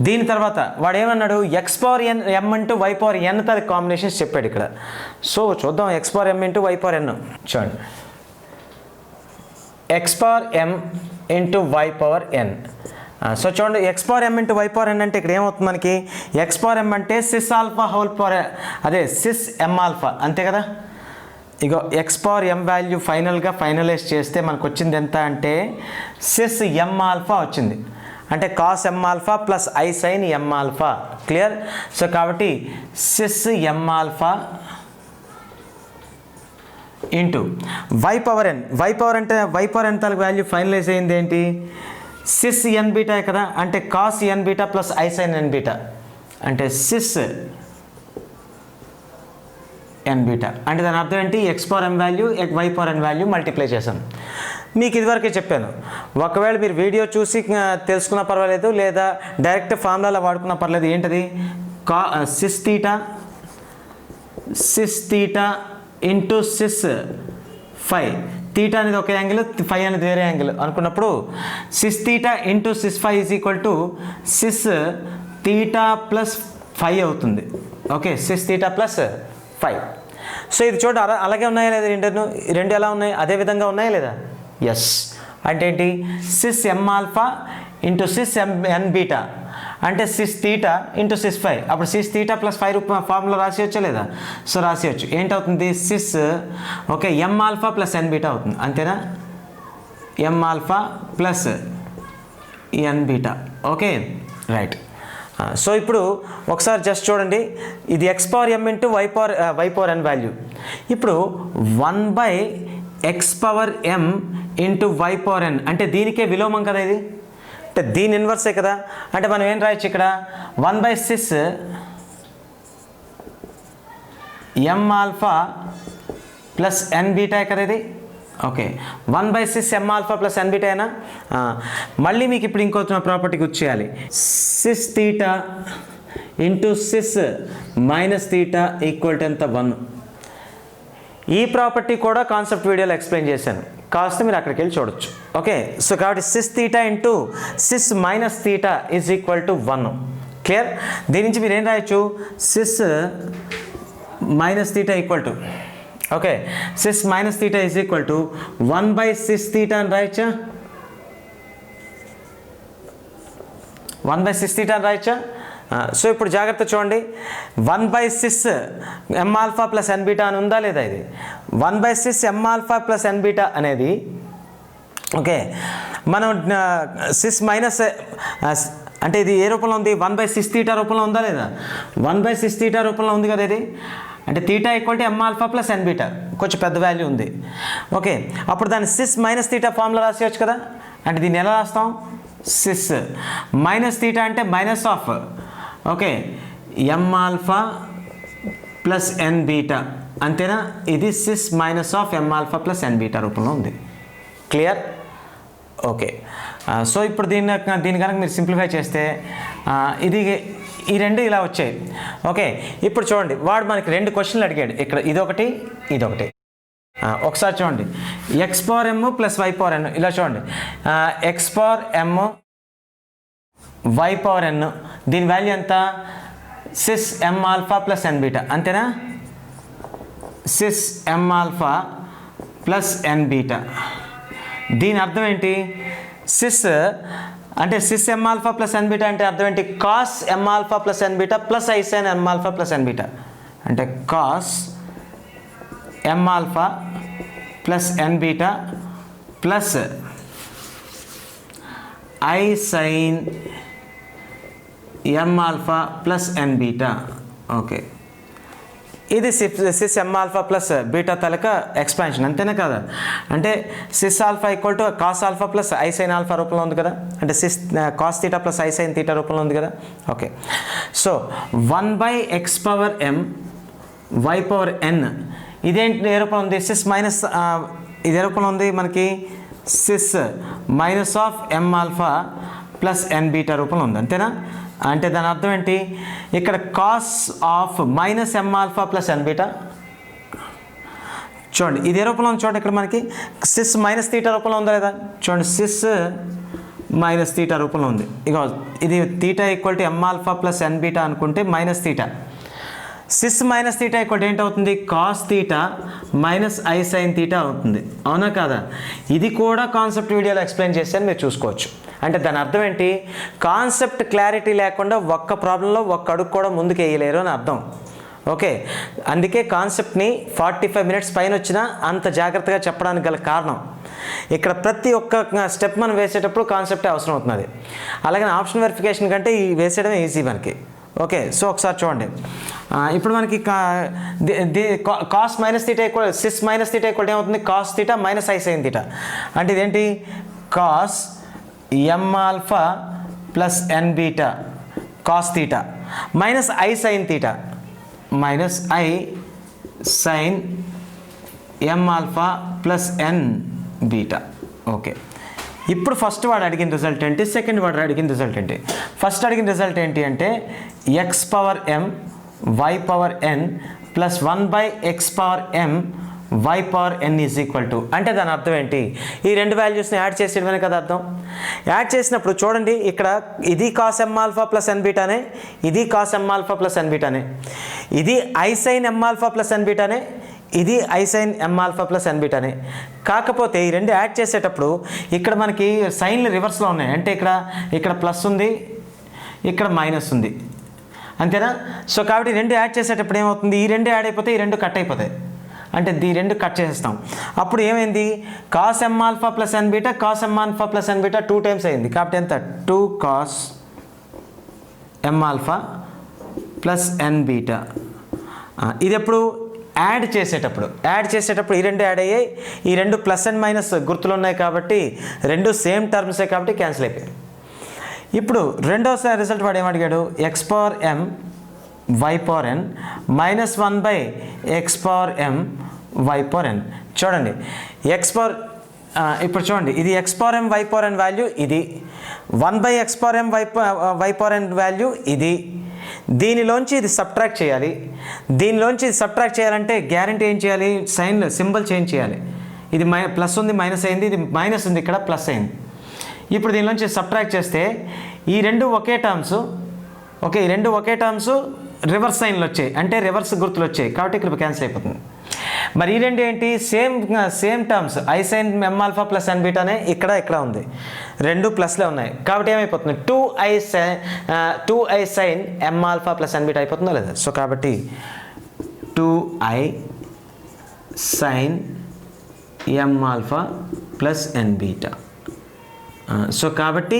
A: దీని తర్వాత వాడు ఏమన్నాడు, x power n m into y power n తన కాంబినేషన్స్ చెప్పాడు ఇక్కడ. సో చూద్దాం, x power m into y power n చూడండి, x power m into y power n. So చూడండి, x power m into y power n అంటే ఇక్కడ ఏమవుతుంది మనకి, ఎక్స్ పవర్ ఎం అంటే సిస్ ఆల్ఫా హోల్ పవర్, అదే సిస్ ఎం ఆల్ఫా అంతే కదా. ఇగో ఎక్స్ పవర్ ఎం వాల్యూ ఫైనల్గా ఫైనలైజ్ చేస్తే మనకు వచ్చింది ఎంత అంటే సిస్ ఎం ఆల్ఫా వచ్చింది. అంటే cos m alpha plus i sine m alpha. Clear. So కాబట్టి cis m alpha into y power n. Y power అంటే వై పవర్ ఎన్ తాలూకు వాల్యూ ఫైనలైజ్ అయింది ఏంటి, సిస్ ఎన్ బీటా కదా. అంటే cos n beta plus i sine n beta, అంటే cis n beta. అంటే దాని అర్థం ఏంటి, x power m value y power n value multiply చేసాం. మీకు ఇదివరకే చెప్పాను, ఒకవేళ మీరు వీడియో చూసి తెలుసుకున్నా పర్వాలేదు, లేదా డైరెక్ట్ ఫార్ములా వాడుకున్నా పర్లేదు. ఏంటది, cis theta into cis phi. Theta అనేది ఒక యాంగిల్, ఫై అనేది వేరే యాంగిల్ అనుకున్నప్పుడు cis theta into cis phi is equal to cis theta plus phi అవుతుంది. Okay, cis theta plus phi. So ఇది చూడ అలాగే ఉన్నాయా లేదా, రెండు ఎలా ఉన్నాయి, అదే విధంగా ఉన్నాయా లేదా. ఎస్. అంటే ఏంటి, cis m alpha into cis n beta అంటే cis theta into cis phi. అప్పుడు cis theta plus phi formula రాసేయచ్చా లేదా. సో రాసేయచ్చు. ఏంటవుతుంది, cis okay m alpha plus n beta అవుతుంది, అంతేనా. M alpha plus n beta. Okay right. So ఇప్పుడు ఒకసారి జస్ట్ చూడండి, ఇది x power m into y power n value. ఇప్పుడు 1/x power m into y power n అంటే దీనికే విలోమం కదా ఇది, అంటే దీని ఇన్వర్సే కదా. అంటే మనం ఏం రాయొచ్చు ఇక్కడ, 1/6 m alpha plus n beta కదా ఇది. Okay, 1/6 m alpha plus n beta అయినా. మళ్ళీ మీకు ఇప్పుడు ఇంకో ప్రాపర్టీ గుర్తుచేయాలి, cis theta into cis minus theta equal to ఎంత, 1. ఈ ప్రాపర్టీ కూడా కాన్సెప్ట్ వీడియోలో ఎక్స్ప్లెయిన్ చేశాను, కాస్త మీరు అక్కడికి వెళ్ళి చూడొచ్చు. ఓకే, సో కాబట్టి cis theta into cis minus theta is equal to 1. Clear. దీని నుంచి మీరు ఏం రాయొచ్చు, cis minus theta equal to, okay cis minus theta is equal to 1/6 theta అని రాయొచ్చా, 1/6 తీటా అని రాయొచ్చా. సో ఇప్పుడు జాగ్రత్త చూడండి, 1/6 m alpha plus n beta అని ఉందా లేదా. ఇది 1/6 m alpha plus n beta అనేది ఓకే మనం సిస్ మైనస్ అంటే ఇది ఏ రూపంలో ఉంది, 1/6 తీటా రూపంలో ఉందా లేదా. 1/6 తీటా రూపంలో ఉంది కదా ఇది. అంటే theta equal to m alpha plus n beta, కొంచెం పెద్ద వాల్యూ ఉంది. ఓకే, అప్పుడు దాన్ని సిస్ మైనస్ తీటా ఫార్ములా రాసేయచ్చు కదా. అంటే దీన్ని ఎలా రాస్తాం, సిస్ మైనస్ తీటా అంటే minus of okay m alpha plus n beta, అంతేనా. ఇది cis minus of m alpha plus n beta రూపంలో ఉంది. క్లియర్. ఓకే, సో ఇప్పుడు దీన్ని కనుక మీరు సింప్లిఫై చేస్తే ఈ రెండు ఇలా వచ్చాయి. ఓకే, ఇప్పుడు చూడండి, వాడు మనకి 2 క్వశ్చన్లు అడిగాడు ఇక్కడ, ఇదొకటి ఇదొకటి. ఒకసారి చూడండి, x power m plus y power n. ఇలా చూడండి, x power m y power n, దీని వాల్యూ ఎంత, cis m alpha plus n beta, అంతేనా. Cis m alpha plus n beta. దీని అర్థం ఏంటి, సిస్ అంటే cis m alpha plus n beta అంటే అర్థం ఏంటి, cos m alpha plus n beta plus i sine m alpha plus n beta. అంటే cos m alpha plus n beta plus i sine m alpha plus n beta. Okay, ఇది cis m alpha plus beta తాలూకా expansion, అంతేనా కదా? అంటే cis alpha equal to cos alpha plus i sine alpha రూపంలో ఉంది కదా, అంటే cis cos theta plus i sine theta రూపంలో ఉంది కదా. Okay, so 1/x power m y power n ఇదేంటి ఏ రూపంలో ఉంది? సిస్ మైనస్ ఇదే రూపంలో ఉంది మనకి, cis minus of m alpha plus n beta రూపంలో ఉంది, అంతేనా? అంటే దాని అర్థం ఏంటి? ఇక్కడ cos of minus m alpha plus n beta, చూడండి ఇదే రూపంలో ఉంది. చూడండి ఇక్కడ మనకి సిస్ మైనస్ తీటా రూపంలో ఉందా లేదా? చూడండి సిస్ మైనస్ తీటా రూపంలో ఉంది. ఇక ఇది theta equal to m alpha plus n beta అనుకుంటే minus theta, cis minus theta equal ఏంటి అవుతుంది? Cos theta minus i sine theta అవుతుంది, అవునా కాదా? ఇది కూడా కాన్సెప్ట్ వీడియోలో ఎక్స్ప్లెయిన్ చేశాను, మీరు చూసుకోవచ్చు. అంటే దాని అర్థం ఏంటి? కాన్సెప్ట్ క్లారిటీ లేకుండా ఒక్క ప్రాబ్లంలో ఒక్క అడుగు కూడా ముందుకు వేయలేరు అని అర్థం. ఓకే, అందుకే కాన్సెప్ట్ని 45 మినిట్స్ పైన వచ్చినా అంత జాగ్రత్తగా చెప్పడానికి గల కారణం, ఇక్కడ ప్రతి ఒక్క స్టెప్ మనం వేసేటప్పుడు కాన్సెప్టే అవసరం అవుతుంది. అలాగే ఆప్షన్ వెరిఫికేషన్ కంటే ఈ వేసేయడమే ఈజీ మనకి. ఓకే, సో ఒకసారి చూడండి. ఇప్పుడు మనకి cos minus theta equal cis minus theta equal ఏమవుతుంది? Cos theta minus i sine theta. అంటే ఇదేంటి? Cos m alpha plus n beta cos theta minus i sine theta minus i sine m alpha plus n beta. Okay, ఇప్పుడు first వాడు అడిగిన result ఏంటి, second వాడు అడిగిన result ఏంటి? First అడిగిన రిజల్ట్ ఏంటి అంటే x power m y power n plus 1/x power m y power n is equal to, అంటే దాని అర్థం ఏంటి? ఈ రెండు వాల్యూస్ని యాడ్ చేసేయడమే కదా అర్థం. యాడ్ చేసినప్పుడు చూడండి, ఇక్కడ ఇది cos m alpha plus n బీటానే, ఇది cos m alpha plus n బీటానే, ఇది i sine m alpha plus n బీటానే, ఇది i sine m alpha plus n బీటానే. కాకపోతే ఈ రెండు యాడ్ చేసేటప్పుడు ఇక్కడ మనకి సైన్లు రివర్స్లో ఉన్నాయి. అంటే ఇక్కడ ప్లస్ ఉంది, ఇక్కడ మైనస్ ఉంది, అంతేనా? సో కాబట్టి రెండు యాడ్ చేసేటప్పుడు ఏమవుతుంది? ఈ రెండు యాడ్ అయిపోతే ఈ రెండు కట్ అయిపోతాయి, అంటే ఈ రెండు కట్ చేసేస్తాం. అప్పుడు ఏమైంది? Cos m alpha plus n beta cos m alpha plus n beta 2 times అయింది. కాబట్టి ఎంత? 2 cos m alpha plus n beta. ఇది ఎప్పుడు యాడ్ చేసేటప్పుడు ఈ రెండు యాడ్ అయ్యాయి, ఈ రెండు ప్లస్ అండ్ మైనస్ గుర్తులు ఉన్నాయి కాబట్టి రెండు సేమ్ టర్మ్సే కాబట్టి క్యాన్సిల్ అయిపోయాయి. ఇప్పుడు రెండోసారి రిజల్ట్ వాడు ఏమడిగాడు? X power m y power n minus 1/x power m y power n. చూడండి ఎక్స్ పవర్, ఇప్పుడు చూడండి ఇది x power m y power n value ఇది, 1/x power m y power n value ఇది. దీనిలోంచి ఇది సబ్ట్రాక్ట్ చేయాలి. దీనిలోంచి ఇది సబ్ట్రాక్ట్ చేయాలంటే గ్యారంటీ ఏం చేయాలి? సైన్ సింబల్ చేంజ్ చేయాలి. ఇది ప్లస్ ఉంది మైనస్ అయింది, ఇది మైనస్ ఉంది ఇక్కడ ప్లస్ అయింది. ఇప్పుడు దీనిలోంచి సబ్ట్రాక్ట్ చేస్తే ఈ రెండు ఒకే టర్మ్స్, ఓకే ఈ రెండు ఒకే టర్మ్స్ రివర్స్ సైన్లు వచ్చాయి, అంటే రివర్స్ గుర్తులు వచ్చాయి కాబట్టి ఇక్కడ క్యాన్సిల్ అయిపోతుంది. మరి ఈ రెండు ఏంటి? Same terms i sine m alpha plus n బీటానే ఇక్కడ ఉంది, రెండు ప్లస్లే ఉన్నాయి కాబట్టి ఏమైపోతుంది? 2i sine m alpha plus n beta అయిపోతుందా లేదా? సో కాబట్టి 2i sine m alpha plus n beta. So కాబట్టి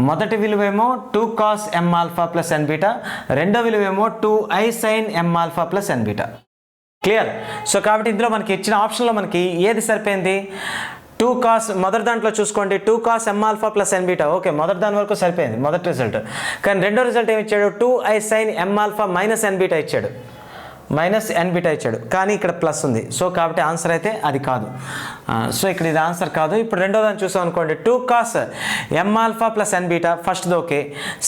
A: మొదటి విలువేమో 2 cos m alpha plus n beta, రెండో విలువేమో 2i sine m alpha plus n beta. Clear? So కాబట్టి ఇందులో మనకి ఇచ్చిన ఆప్షన్లో మనకి ఏది సరిపోయింది? 2 కాస్, మొదటి దాంట్లో చూసుకోండి 2 cos m alpha plus n beta. Okay, మొదటి దాని వరకు సరిపోయింది మొదటి రిజల్ట్. కానీ రెండో రిజల్ట్ ఏమి ఇచ్చాడు? 2i sine m alpha minus ఎన్ బీటా ఇచ్చాడు, మైనస్ ఎన్ బీటా ఇచ్చాడు, కానీ ఇక్కడ ప్లస్ ఉంది. సో కాబట్టి ఆన్సర్ అయితే అది కాదు. సో ఇక్కడ ఇది ఆన్సర్ కాదు. ఇప్పుడు రెండో దాన్ని చూసాం అనుకోండి, 2 cos m alpha plus n beta, ఫస్ట్ది ఓకే.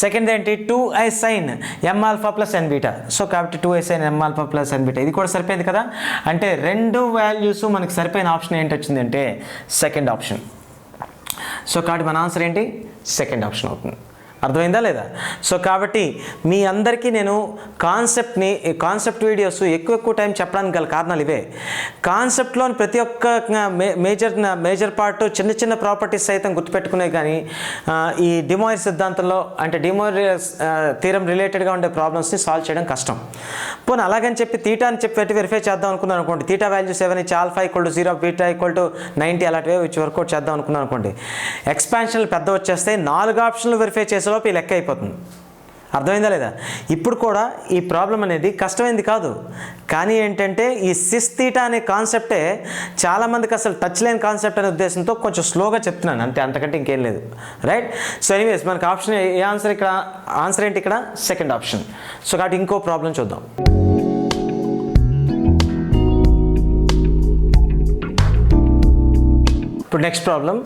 A: సెకండ్ ఏంటి? 2i sine m alpha plus n beta. So కాబట్టి 2i sine m alpha plus n beta ఇది కూడా సరిపోయింది కదా. అంటే రెండు వాల్యూస్ మనకి సరిపోయిన ఆప్షన్ ఏంటి వచ్చింది అంటే సెకండ్ ఆప్షన్. సో కాబట్టి మన ఆన్సర్ ఏంటి? సెకండ్ ఆప్షన్ అవుతుంది. అర్థమైందా లేదా? సో కాబట్టి మీ అందరికీ నేను కాన్సెప్ట్ వీడియోస్ ఎక్కువ టైం చెప్పడానికి గల కారణాలు ఇవే. కాన్సెప్ట్లోని ప్రతి ఒక్క మేజర్ పార్ట్ చిన్న ప్రాపర్టీస్ సైతం గుర్తుపెట్టుకునే, కానీ ఈ డిమోయిర్ సిద్ధాంతంలో అంటే డిమోయిర్ థీరం రిలేటెడ్గా ఉండే ప్రాబ్లమ్స్ని సాల్వ్ చేయడం కష్టం. పోనీ అలాగని చెప్పి తీటా అని చెప్పి పెట్టి వెరిఫై చేద్దాం అనుకున్నాను అనుకోండి, తీటా వాల్యూస్ ఏమైనా ఇచ్చి alpha equal to 0 beta equal to 90 అలాంటివి ఇచ్చి వర్కౌట్ చేద్దాం అనుకున్నాను అనుకోండి, ఎక్స్పాన్షన్లు పెద్ద వచ్చేస్తే 4 ఆప్షన్లు వెరిఫై చేసేలోపు ఈ లెక్క అయిపోతుంది. అర్థమైందా లేదా? ఇప్పుడు కూడా ఈ ప్రాబ్లం అనేది కష్టమైంది కాదు, కానీ ఏంటంటే ఈ సిస్ థీటా అనే కాన్సెప్టే చాలామందికి అసలు టచ్ లేని కాన్సెప్ట్ అనే ఉద్దేశంతో కొంచెం స్లోగా చెప్తున్నాను అంతే, అంతకంటే ఇంకేం లేదు. రైట్? సో ఎనీవేస్ మనకు ఆప్షన్ ఏ ఆన్సర్ ఇక్కడ, ఆన్సర్ ఏంటి ఇక్కడ? Second option. సో కాబట్టి ఇంకో ప్రాబ్లం చూద్దాం. ఇప్పుడు నెక్స్ట్ ప్రాబ్లం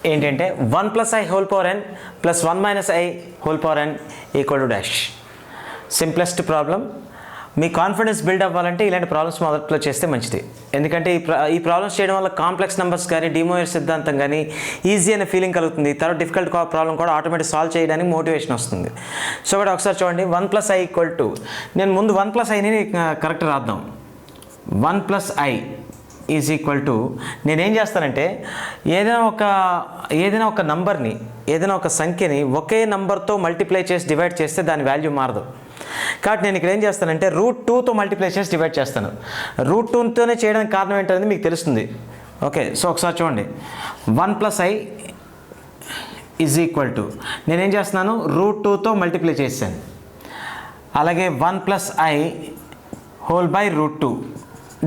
A: ఏంటంటే 1 + i whole power n plus 1 - i whole power n equal to dash. Simplest problem. Me confidence build అవ్వాలంటే ఇలాంటి ప్రాబ్లమ్స్ మొదట్లో చేస్తే మంచిది. ఎందుకంటే ఈ ప్రాబ్లమ్స్ చేయడం వల్ల కాంప్లెక్స్ నెంబర్స్ కానీ డి మోయర్ సిద్ధాంతం కానీ ఈజీ అనే ఫీలింగ్ కలుగుతుంది. తర్వాత డిఫికల్ట్ ప్రాబ్లం కూడా ఆటోమేటిక్ సాల్వ్ చేయడానికి మోటివేషన్ వస్తుంది. సో కూడా ఒకసారి చూడండి. 1 + i ఈక్వల్ టు, నేను ముందు 1 + iని కరెక్ట్ రాద్దాం. 1 + i ఈజ్ ఈక్వల్ టు, నేనేం చేస్తానంటే ఏదైనా ఒక నంబర్ని, ఏదైనా ఒక సంఖ్యని ఒకే నంబర్తో మల్టిప్లై చేసి డివైడ్ చేస్తే దాని వాల్యూ మారదు. కాబట్టి నేను ఇక్కడ ఏం చేస్తానంటే √2తో మల్టిప్లై చేసి డివైడ్ చేస్తాను. √2తోనే చేయడానికి కారణం ఏంటనేది మీకు తెలుస్తుంది. ఓకే, సో ఒకసారి చూడండి. 1 + i ఈజ్ ఈక్వల్ టు, నేనేం చేస్తున్నాను, √2తో మల్టిప్లై చేశాను. అలాగే 1 + i హోల్ బై √2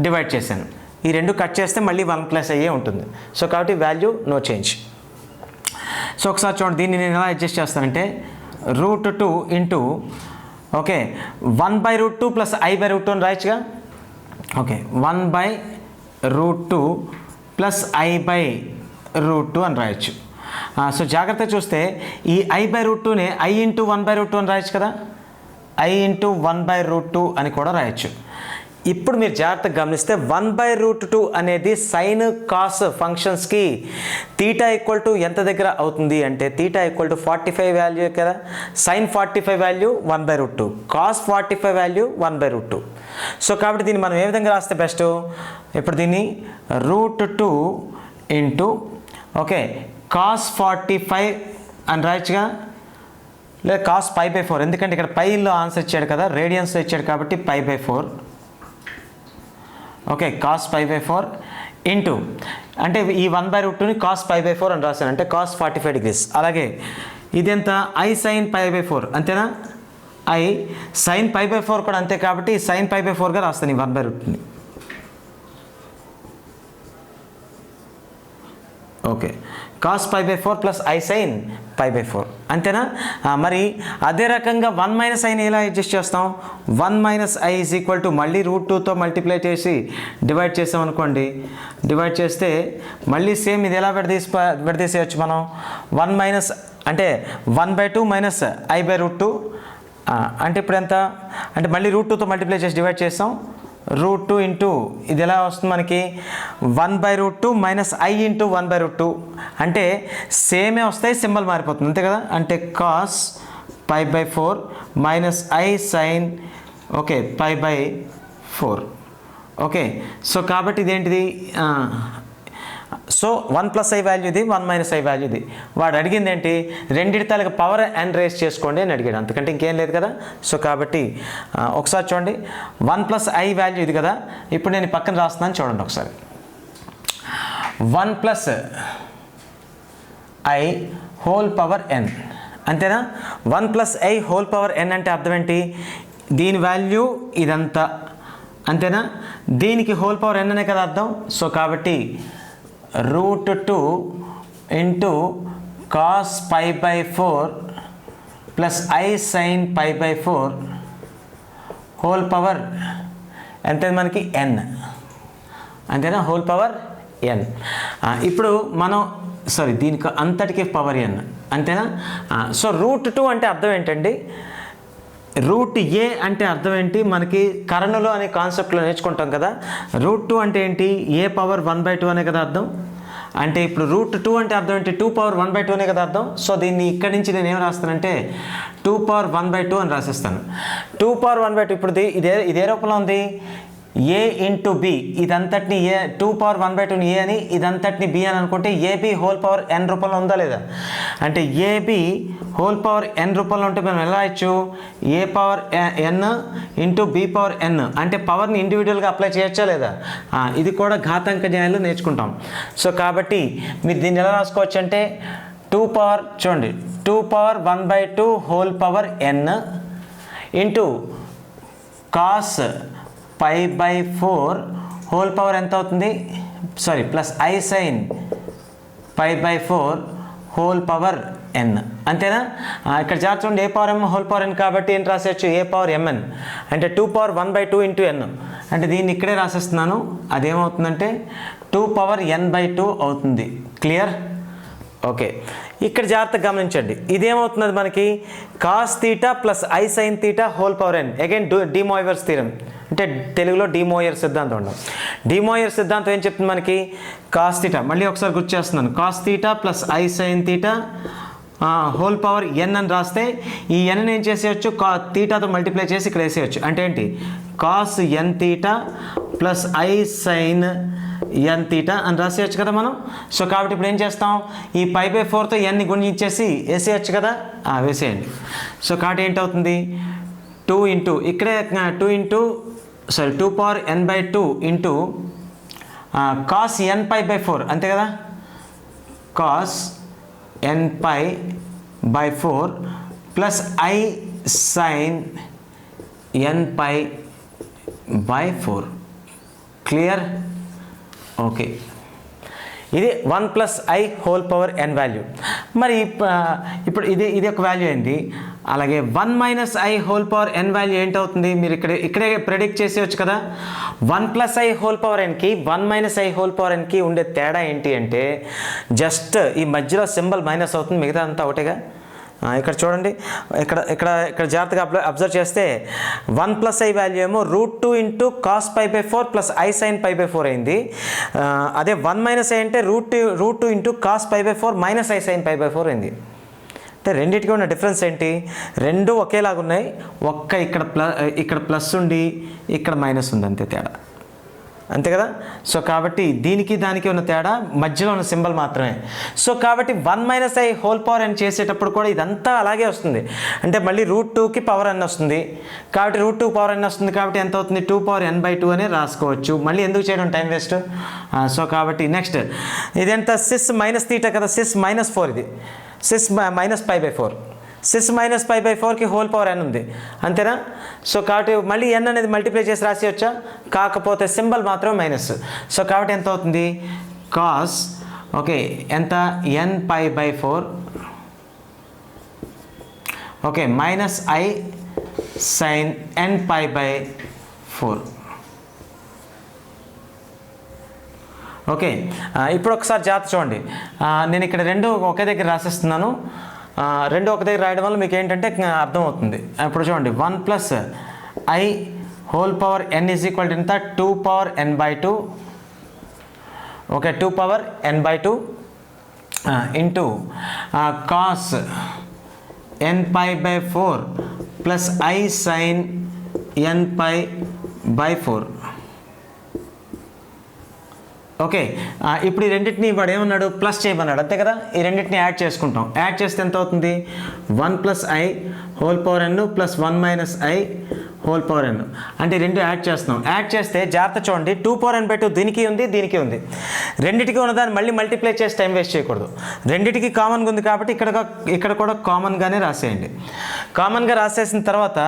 A: డివైడ్ చేశాను. ఈ రెండు కట్ చేస్తే మళ్ళీ 1 + i ఉంటుంది. సో కాబట్టి వాల్యూ నో చేంజ్. సో ఒకసారి చూడండి, దీన్ని నేను ఎలా అడ్జస్ట్ చేస్తానంటే √2 ఇంటూ, ఓకే, 1/√2 ప్లస్ i/√2 అని రాయొచ్చుగా. ఓకే, 1/√2 ప్లస్ i/√2 అని రాయొచ్చు. సో జాగ్రత్తగా చూస్తే ఈ i/√2నే i ఇంటూ 1/√2 అని రాయొచ్చు కదా, i ఇంటూ 1/√2 అని కూడా రాయొచ్చు. ఇప్పుడు మీరు జాగ్రత్తగా గమనిస్తే 1/√2 అనేది సైన్ కాస్ ఫంక్షన్స్కి తీటా ఈక్వల్ టు ఎంత దగ్గర అవుతుంది అంటే తీటా ఈక్వల్ టు 45 వాల్యూ కదా. Sine 45 value 1/√2, cos 45 value 1/√2. So కాబట్టి దీన్ని మనం ఏ విధంగా రాస్తే బెస్ట్? ఇప్పుడు దీన్ని √2 ఇంటూ, ఓకే, కాస్ 45 అని రాయొచ్చుగా, లేదా కాస్ π/4, ఎందుకంటే ఇక్కడ పైలో ఆన్సర్ ఇచ్చాడు కదా, రేడియన్స్లో ఇచ్చాడు కాబట్టి π/4. ఓకే, కాస్ π/4 ఇంటూ, అంటే ఈ 1/√2ని కాస్ π/4 అని రాశాను, అంటే కాస్ 45 degrees. అలాగే ఇది ఎంత, i sin π/4 అంతేనా, i sin π/4 కూడా అంతే కాబట్టి sin π/4గా రాస్తాను ఈ 1/√2ని. Okay, cos π/4 plus i sin π/4 అంతేనా. మరి అదే రకంగా 1 - iని ఎలా అడ్జస్ట్ చేస్తాం? 1 - i ఈజ్ ఈక్వల్ టు, మళ్ళీ √2తో మల్టిప్లై చేసి డివైడ్ చేసాం అనుకోండి, డివైడ్ చేస్తే మళ్ళీ సేమ్ ఇది ఎలా విడదీసేయచ్చు మనం. 1 అంటే 1/2 మైనస్ i/√2 అంటే ఇప్పుడు ఎంత అంటే మళ్ళీ √2తో మల్టిప్లై చేసి డివైడ్ చేస్తాం. √2 ఇంటూ ఇది ఎలా వస్తుంది మనకి, 1/√2 మైనస్ i ఇంటూ 1/√2 అంటే సేమే వస్తాయి, సింబల్ మారిపోతుంది అంతే కదా. అంటే cos π/4 minus i sine, okay, π/4. Okay, so కాబట్టి ఇదేంటిది, సో 1 + i వాల్యూ ఇది, 1 - i వాల్యూ ఇది. వాడు అడిగింది ఏంటి, రెండింటి తాలూకు పవర్ n రేస్ చేసుకోండి అని అడిగాడు, అంతకంటే ఇంకేం లేదు కదా. సో కాబట్టి ఒకసారి చూడండి, 1 + i వాల్యూ ఇది కదా. ఇప్పుడు నేను పక్కన రాస్తున్నాను చూడండి ఒకసారి. 1 + i హోల్ పవర్ n అంతేనా. 1 + i హోల్ పవర్ n అంటే అర్థం ఏంటి, దీని వాల్యూ ఇదంతా అంతేనా, దీనికి హోల్ పవర్ n అనే కదా అర్థం. సో కాబట్టి √2 into cos π/4 plus i sin π/4 whole power ఎంత మనకి n అంతేనా, హోల్ పవర్ n. ఇప్పుడు మనం దీనికి అంతటికి పవర్ n అంతేనా. సో √2 అంటే అర్థం ఏంటండి, √a అంటే అర్థం ఏంటి, మనకి కరణలో అనే కాన్సెప్ట్లో నేర్చుకుంటాం కదా. √2 అంటే ఏంటి, a పవర్ 1/2 అనే కదా అర్థం. అంటే ఇప్పుడు √2 అంటే అర్థం ఏంటి, 2 పవర్ 1/2 అనే కదా అర్థం. సో దీన్ని ఇక్కడి నుంచి నేను ఏం రాస్తానంటే 2 పవర్ 1/2 అని రాసిస్తాను. 2 పవర్ 1/2 ఇప్పుడు ఇదే రూపంలో ఉంది, a into b, ఇదంతటిని a 2 power 1/2 a అని, ఇదంతటిని b అని అనుకుంటే ab హోల్ పవర్ n రూపంలో ఉందా లేదా. అంటే ab హోల్ పవర్ n రూపంలో ఉంటే మనం ఎలా రాయొచ్చు, a power n into b power n, అంటే పవర్ని ఇండివిజువల్గా అప్లై చేయొచ్చా లేదా. ఇది కూడా ఘాతాంక న్యాయాలు నేర్చుకుంటాం. సో కాబట్టి మీరు దీన్ని ఎలా రాసుకోవచ్చు అంటే 2 పవర్ చూడండి 2 power 1/2 whole power n into cos π/4 whole power ఎంత అవుతుంది, sorry plus i sine π/4 whole power n అంతేనా. ఇక్కడ చూడండి a power m whole power n కాబట్టి ఏంటి రాసేయచ్చు ఏ పవర్ mn అంటే 2 పవర్ 1/2 ఇంటూ n అంటే దీన్ని ఇక్కడే రాసేస్తున్నాను. అదేమవుతుందంటే 2 పవర్ n/2 అవుతుంది. క్లియర్. ఓకే, ఇక్కడ జాగ్రత్తగా గమనించండి. ఇదేమవుతున్నది మనకి cos theta plus i sine theta whole power n. Again de Moivre theorem అంటే తెలుగులో డి మోయర్ సిద్ధాంతం ఉండడం. డి మోయర్ సిద్ధాంతం ఏం చెప్తుంది మనకి, కాస్ తీటా మళ్ళీ ఒకసారి గుర్తు చేస్తున్నాను, cos theta plus i sine theta whole power n అని రాస్తే ఈ n ఏం చేసేయచ్చు తీటాతో మల్టిప్లై చేసి ఇక్కడ వేసేయచ్చు. అంటే ఏంటి cos n theta plus i sine n theta అని రాసేయచ్చు కదా మనం. సో కాబట్టి ఇప్పుడు ఏం చేస్తాం, ఈ π/4తో nని గుణించేసి వేసేయచ్చు కదా, వేసేయండి. సో కాబట్టి ఏంటవుతుంది 2 ఇంటూ ఇక్కడే 2 power n/2 into cos nπ/4 అంతే కదా, cos nπ/4 plus i sine nπ/4. Clear. Okay, ఇది 1 plus i whole power n value. మరి ఇప్పుడు ఇది ఒక వాల్యూ అయింది. అలాగే 1 minus i whole power n value ఏంటవుతుంది, మీరు ఇక్కడే ప్రెడిక్ట్ చేసేయచ్చు కదా. 1 ప్లస్ ఐ హోల్ పవర్ nకి 1 మైనస్ ఐ హోల్ పవర్ nకి ఉండే తేడా ఏంటి అంటే జస్ట్ ఈ మధ్యలో సింబల్ మైనస్ అవుతుంది, మిగతా అంతా ఒకటేగా. ఇక్కడ చూడండి, ఇక్కడ జాగ్రత్తగా అబ్జర్వ్ చేస్తే 1 ప్లస్ ఐ వాల్యూ ఏమో √2 into cos π/4 plus i sine π/4 అయింది. అదే 1 మైనస్ ఐ అంటే √2 into cos π/4 minus i sine π/4 అయింది. అంటే రెండింటికి ఉన్న డిఫరెన్స్ ఏంటి, రెండు ఒకేలాగా ఉన్నాయి, ఇక్కడ ప్లస్ ఉండి ఇక్కడ మైనస్ ఉంది, అంతే తేడా, అంతే కదా. సో కాబట్టి దీనికి దానికి ఉన్న తేడా మధ్యలో ఉన్న సింబల్ మాత్రమే. సో కాబట్టి 1 minus i whole power n చేసేటప్పుడు కూడా ఇదంతా అలాగే వస్తుంది. అంటే మళ్ళీ √2కి పవర్ n వస్తుంది కాబట్టి √2 పవర్ n వస్తుంది కాబట్టి ఎంత అవుతుంది 2 పవర్ n/2 అనే రాసుకోవచ్చు. మళ్ళీ ఎందుకు చేయడం టైం వేస్ట్. సో కాబట్టి నెక్స్ట్ ఇదెంత సిస్ మైనస్ తీటా కదా, సిస్ -4 ఇది సిస్ మైనస్ π/4 సిస్ మైనస్ π/4కి హోల్ పవర్ n ఉంది అంతేనా. సో కాబట్టి మళ్ళీ n అనేది మల్టిప్లై చేసి రాసేయచ్చా, కాకపోతే సింబల్ మాత్రం మైనస్. సో కాబట్టి ఎంత అవుతుంది కాస్ ఓకే ఎంత nπ/4 okay minus i sine nπ/4. Okay, ఇప్పుడు ఒకసారి జాగ్రత్త చూడండి. నేను ఇక్కడ రెండు ఒకే దగ్గర రాసేస్తున్నాను. రెండు ఒక దగ్గర రాయడం వల్ల మీకు ఏంటంటే అర్థమవుతుంది. ఇప్పుడు చూడండి 1 plus i whole power n is equal to ఎంత 2 power n/2 okay 2 power n/2 into cos nπ/4 plus i sine nπ/4. Okay, ఇప్పుడు ఈ రెండింటిని వాడు ఏమన్నాడు ప్లస్ చేయమన్నాడు అంతే కదా. ఈ రెండింటిని యాడ్ చేసుకుంటాం. యాడ్ చేస్తే ఎంత అవుతుంది 1 plus i whole power n plus 1 minus i whole power n అంటే రెండు యాడ్ చేస్తున్నాం. యాడ్ చేస్తే జాగ్రత్త చూడండి 2 పవర్ n/2 దీనికి ఉంది దీనికి ఉంది, రెండింటికి ఉన్నదాన్ని మళ్ళీ మల్టిప్లై చేసి టైం వేస్ట్ చేయకూడదు. రెండింటికి కామన్గా ఉంది కాబట్టి ఇక్కడ కూడా కామన్గానే రాసేయండి. కామన్గా రాసేసిన తర్వాత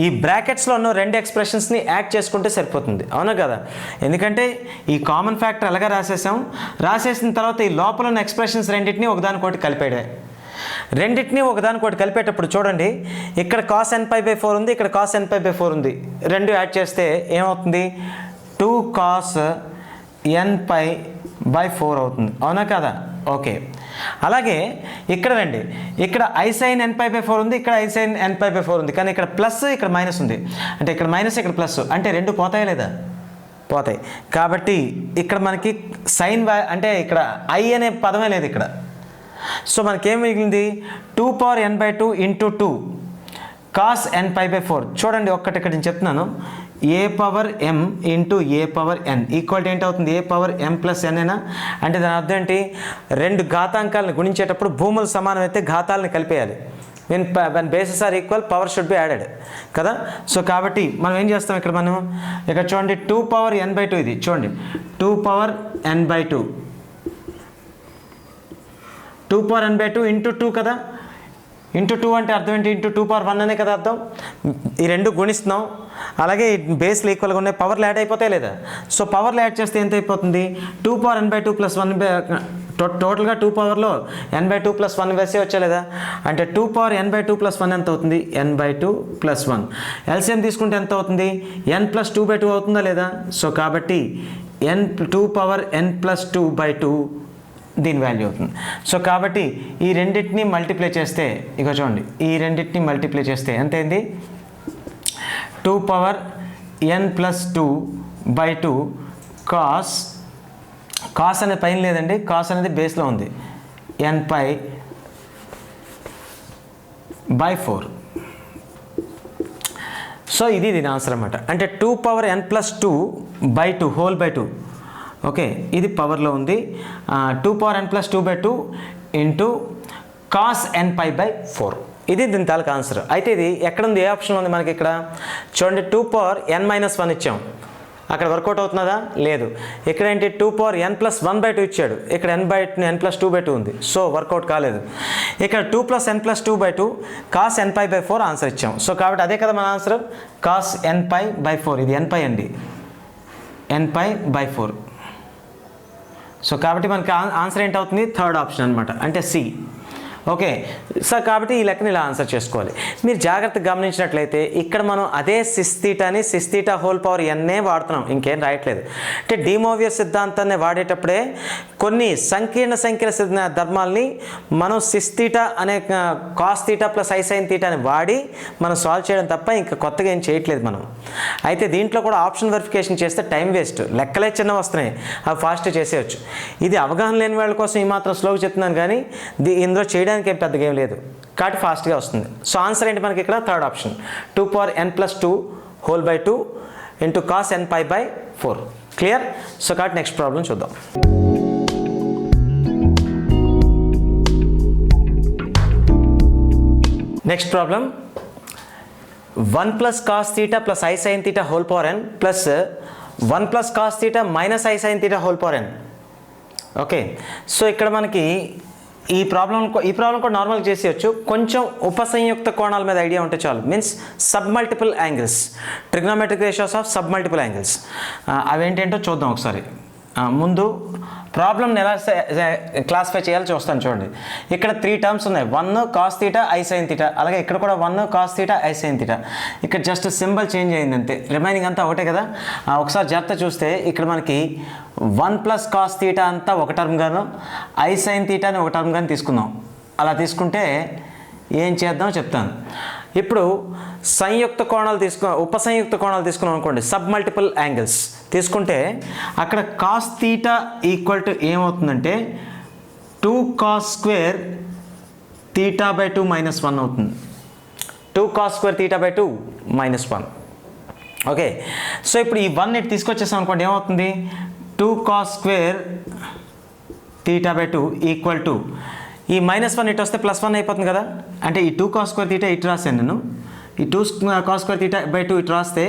A: ఈ బ్రాకెట్స్లో ఉన్న రెండు ఎక్స్ప్రెషన్స్ని యాడ్ చేసుకుంటే సరిపోతుంది, అవునా కదా. ఎందుకంటే ఈ కామన్ ఫ్యాక్టర్ ఎలాగా రాసేసిన తర్వాత ఈ లోపల ఉన్న ఎక్స్ప్రెషన్స్ రెండింటినీ ఒకదానికోటి కలిపేడే. రెండింటినీ ఒకదానికోటి కలిపేటప్పుడు చూడండి ఇక్కడ కాస్ nπ/4 ఉంది, ఇక్కడ కాస్ nπ/4 ఉంది, రెండు యాడ్ చేస్తే ఏమవుతుంది 2 కాస్ nπ/4 అవుతుంది, అవునా కదా. ఓకే, అలాగే ఇక్కడ రండి, ఇక్కడ ఐ సైన్ nπ/4 ఉంది, ఇక్కడ ఐ సైన్ nπ/4 ఉంది, కానీ ఇక్కడ ప్లస్ ఇక్కడ మైనస్ ఉంది. అంటే ఇక్కడ మైనస్ ఇక్కడ ప్లస్ అంటే రెండు పోతాయా లేదా, పోతాయి. కాబట్టి ఇక్కడ మనకి సైన్ అంటే ఇక్కడ ఐ అనే పదమే లేదు ఇక్కడ. సో మనకేం మిగిలింది 2 power n/2 into 2 cos nπ/4. చూడండి ఒక్కటి ఇక్కడ నేను చెప్తున్నాను, ఏ power m into a power n equal ఏంటి అవుతుంది ఏ పవర్ m ప్లస్ n అయినా. అంటే దాని అర్థం ఏంటి, రెండు ఘాతాంకాలను గుణించేటప్పుడు భూములు సమానం అయితే ఘాతాలను కలిపేయాలి. when bases are equal power should be added కదా. సో కాబట్టి మనం ఏం చేస్తాం ఇక్కడ చూడండి 2 పవర్ n/2 ఇది చూడండి 2 power n/2 2 power n by 2 into 2 కదా, ఇంటూ 2 అంటే అర్థం ఏంటి, ఇంటూ 2 పవర్ 1 అనే కదా అర్థం. ఈ రెండు గుణిస్తున్నాం, అలాగే బేస్లు ఈక్వల్గా ఉన్నాయి, పవర్లు యాడ్ అయిపోతాయి లేదా. సో పవర్లు యాడ్ చేస్తే ఎంత అయిపోతుంది, 2 పవర్ n బై 2 ప్లస్ 1 టోటల్గా 2 పవర్లో n బై 2 ప్లస్ 1 వేసే వచ్చా లేదా, అంటే 2 పవర్ n బై 2 ప్లస్ 1 ఎంత అవుతుంది, n బై 2 ప్లస్ 1. ఎల్సిఎం తీసుకుంటే ఎంత అవుతుంది, n ప్లస్ 2 బై 2 అవుతుందా లేదా. సో కాబట్టి 2 పవర్ n ప్లస్ 2 బై 2 దీని వాల్యూ అవుతుంది. సో కాబట్టి ఈ రెండింటిని మల్టిప్లై చేస్తే, ఇక చూడండి, ఈ రెండింటిని మల్టిప్లై చేస్తే ఎంత అయింది, 2 power n plus 2 by 2 cos అనేది పైన లేదండి, కాస్ అనేది బేస్లో ఉంది, n పై బై 4. సో ఇది దీని ఆన్సర్ అన్నమాట. అంటే 2 power n plus 2 by 2 whole by 2. Okay, ఇది పవర్లో ఉంది. 2 power n plus 2 by 2 into cos n pi by 4. ఇది దీని తాలూకు ఆన్సర్. అయితే ఇది ఎక్కడుంది, ఏ ఆప్షన్లో ఉంది మనకి ఇక్కడ చూడండి. 2 పవర్ n మైనస్ 1 ఇచ్చాం, అక్కడ వర్కౌట్ అవుతున్నదా లేదు. ఇక్కడ ఏంటి, 2 పవర్ n ప్లస్ 1 బై 2 ఇచ్చాడు, ఇక్కడ n ప్లస్ 2 బై 2 ఉంది, సో వర్కౌట్ కాలేదు. ఇక్కడ 2 plus n plus 2 by 2 cos n pi by 4 answer ఇచ్చాం. సో కాబట్టి అదే కదా మన answer, cos n pi by 4. ఇది n పై అండి, n పై బై 4. సో కాబట్టి మనకి ఆన్సర్ ఏంటవుతుంది, థర్డ్ ఆప్షన్ అనమాట, అంటే సి. ఓకే సార్, కాబట్టి ఈ లెక్కని ఇలా ఆన్సర్ చేసుకోవాలి. మీరు జాగ్రత్తగా గమనించినట్లయితే ఇక్కడ మనం అదే సిస్థీటాని సిస్థీటా హోల్ పవర్ ఎన్నే వాడుతున్నాం, ఇంకేం రాయట్లేదు. అంటే డిమోవియర్ సిద్ధాంతాన్ని వాడేటప్పుడే కొన్ని సంకీర్ణ సంఖ్యల ధర్మాల్ని మనం సిస్థీటా అనే cos theta plus i sine theta అని వాడి మనం సాల్వ్ చేయడం తప్ప ఇంకా కొత్తగా ఏం చేయట్లేదు మనం. అయితే దీంట్లో కూడా ఆప్షన్ వెరిఫికేషన్ చేస్తే టైం వేస్ట్, లెక్కలే చిన్న వస్తున్నాయి, అవి ఫాస్ట్ చేసేయచ్చు. ఇది అవగాహన లేని వాళ్ళ కోసం ఈ మాత్రం స్లోగా చెప్తున్నాను, కానీ ఇందులో చేయడానికి ఏం పెద్దగా ఏం లేదు, కాబట్టి ఫాస్ట్గా వస్తుంది. సో ఆన్సర్ ఏంటి మనకి ఇక్కడ, third option, 2 power n plus 2 whole by 2 into cos n pi by 4. Clear. So కాబట్టి నెక్స్ట్ ప్రాబ్లం చూద్దాం. Next problem, 1 plus cos theta plus i sine theta whole power n plus 1 plus cos theta minus i sine theta whole power n. Okay, so ఇక్కడ మనకి ఈ problem కూడా నార్మల్గా చేసేయచ్చు, కొంచెం ఉపసంయుక్త కోణాల మీద ఐడియా ఉంటే చాలు. Means sub multiple angles, trigonometric ratios of sub multiple angles, అవేంటేంటో చూద్దాం ఒకసారి. ముందు ప్రాబ్లమ్ని ఎలా క్లాసిఫై చేయాలో చూస్తాను చూడండి. ఇక్కడ 3 టర్మ్స్ ఉన్నాయి, 1 cos theta I sine theta, అలాగే ఇక్కడ కూడా 1 cos theta I sine theta. ఇక్కడ జస్ట్ సింబల్ చేంజ్ అయింది అంతే, రిమైనింగ్ అంతా ఒకటే కదా. ఒకసారి జాగ్రత్త చూస్తే ఇక్కడ మనకి 1 ప్లస్ కాస్ తీటా అంతా ఒక టర్మ్ గాను, ఐ సైన్ తీటా అని ఒక టర్మ్ గాను తీసుకుందాం. అలా తీసుకుంటే ఏం చేద్దాం చెప్తాను. ఇప్పుడు సంయుక్త కోణాలు ఉపసంయుక్త కోణాలు తీసుకున్నాం అనుకోండి, సబ్ మల్టిపుల్ యాంగిల్స్ తీసుకుంటే అక్కడ కాస్ తీటా ఈక్వల్ టు ఏమవుతుందంటే 2 cos square theta by 2 minus 1 అవుతుంది. 2 cos square theta by 2 minus 1. Okay, so ఇప్పుడు ఈ 1 ఇటు తీసుకొచ్చేసాం అనుకోండి, ఏమవుతుంది, 2 cos square theta by 2 equal to ఈ మైనస్ 1 ఇటు వస్తే ప్లస్ 1 అయిపోతుంది కదా. అంటే ఈ 2 కాస్ స్క్వేర్ తీటా ఇటు రాసాను నేను, ఈ 2 కాస్ స్క్వేర్ తీటా బై 2 ఇటు రాస్తే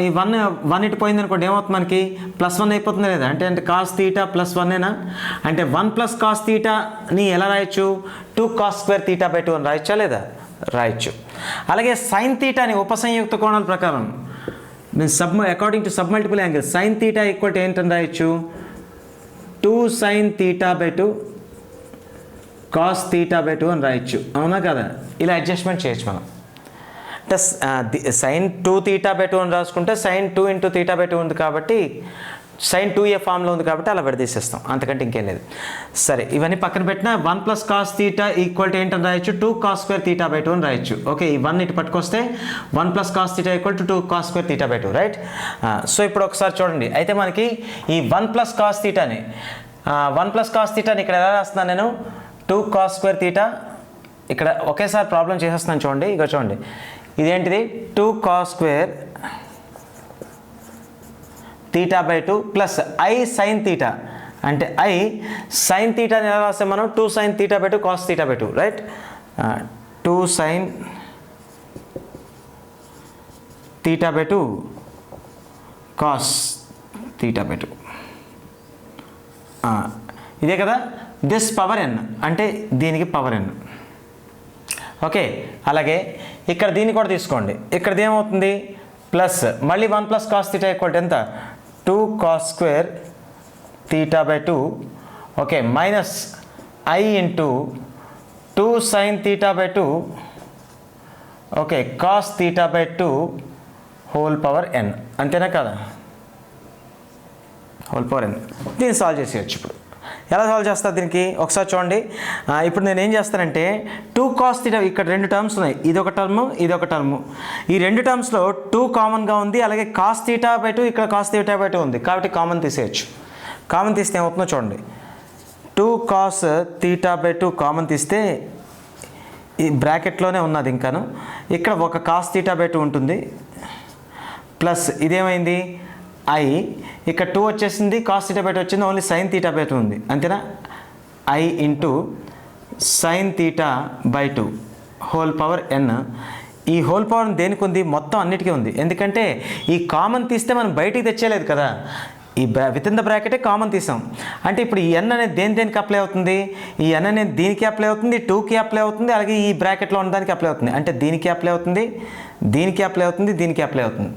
A: ఈ 1 ఇటు పోయింది అనుకోండి, ఏమవుతుంది మనకి ప్లస్ 1 అయిపోతుంది లేదా. అంటే కాస్ తీటా ప్లస్ 1ఏనా, అంటే 1 ప్లస్ కాస్ తీటాని ఎలా రాయొచ్చు, 2 కాస్ స్క్వేర్ తీటా బై 2 అని రాయొచ్చా లేదా, రాయొచ్చు. అలాగే సైన్ తీటాని ఉపసంయుక్త కోణాల ప్రకారం according to sub multiple angle sine theta equal to ఏంటని రాయొచ్చు, 2 sine theta by 2 cos theta by 2 అని రాయొచ్చు, అవునా కదా. ఇలా అడ్జస్ట్మెంట్ చేయొచ్చు మనం. అంటే సైన్ 2 తీటా బై 2 అని రాసుకుంటే సైన్ 2 ఇంటూ తీటా బై 2 ఉంది కాబట్టి సైన్ 2a ఫామ్లో ఉంది కాబట్టి అలా విడదీసేస్తాం, అంతకంటే ఇంకేం లేదు. సరే, ఇవన్నీ పక్కన పెట్టినా 1 plus cos theta equal to ఏంటని రాయొచ్చు, 2 కాస్ స్క్వేర్ తీటా బై 2 అని రాయొచ్చు. ఓకే, ఈ 1 ఇటు పట్టుకొస్తే 1 plus cos theta equal to 2 cos square theta by 2, right. So ఇప్పుడు ఒకసారి చూడండి, అయితే మనకి ఈ 1 ప్లస్ కాస్ తీటాని ఇక్కడ ఎలా రాస్తున్నాను నేను, 2 కాస్ స్క్వేర్ తీటా, ఇక్కడ ఒకేసారి ప్రాబ్లం చేసేస్తున్నాను చూడండి. ఇక చూడండి, ఇదేంటిది 2 cos square theta by 2 plus i sine theta, అంటే ఐ సైన్ తీటాని ఎలా రాస్తాం మనం, 2 sine theta by 2 cos theta by 2, right. 2 sine theta by 2 cos theta by 2, ఇదే కదా. దిస్ పవర్ n అంటే దీనికి పవర్ n. ఓకే, అలాగే ఇక్కడ దీన్ని కూడా తీసుకోండి. ఇక్కడది ఏమవుతుంది ప్లస్ మళ్ళీ 1 + cos θ = ఎంత 2 cos square θ/2. Okay, minus I into 2 sin θ/2. Okay, cos θ/2 whole power n. అంతేనా కదా, హోల్ పవర్ n. దీన్ని సాల్వ్ చేసేయచ్చు. ఇప్పుడు ఎలా సాల్వ్ చేస్తారు దీనికి ఒకసారి చూడండి. ఇప్పుడు నేను ఏం చేస్తానంటే 2 cos θ, ఇక్కడ 2 టర్మ్స్ ఉన్నాయి, ఇదొక టర్ము ఇదొక టర్ము. ఈ 2 టర్మ్స్లో 2 కామన్గా ఉంది, అలాగే cos θ/2 ఇక్కడ cos θ/2 ఉంది, కాబట్టి కామన్ తీసేయచ్చు. కామన్ తీస్తే ఏమవుతుందో చూడండి. 2 cos θ/2 కామన్ తీస్తే ఈ బ్రాకెట్లోనే ఉన్నది ఇంకాను, ఇక్కడ ఒక cos θ/2 ఉంటుంది, ప్లస్ ఇదేమైంది I, ఇక్కడ 2 వచ్చేసింది, cos θ/2 వచ్చింది, ఓన్లీ sin θ/2 ఉంది. అంతేనా, I into sin θ/2 whole power n. ఈ హోల్ పవర్ దేనికి ఉంది, మొత్తం అన్నిటికీ ఉంది. ఎందుకంటే ఈ కామన్ తీస్తే మనం బయటికి తెచ్చేయలేదు కదా, ఈ విత్ ఇన్ ద బ్రాకెటే కామన్ తీసాం. అంటే ఇప్పుడు ఈ n అనేది దేనికి అప్లై అవుతుంది, ఈ n అనేది దీనికి అప్లై అవుతుంది, 2కి అప్లై అవుతుంది, అలాగే ఈ బ్రాకెట్లో ఉన్న దానికి అప్లై అవుతుంది. అంటే దీనికి అప్లై అవుతుంది, దీనికి అప్లై అవుతుంది, దీనికి అప్లై అవుతుంది.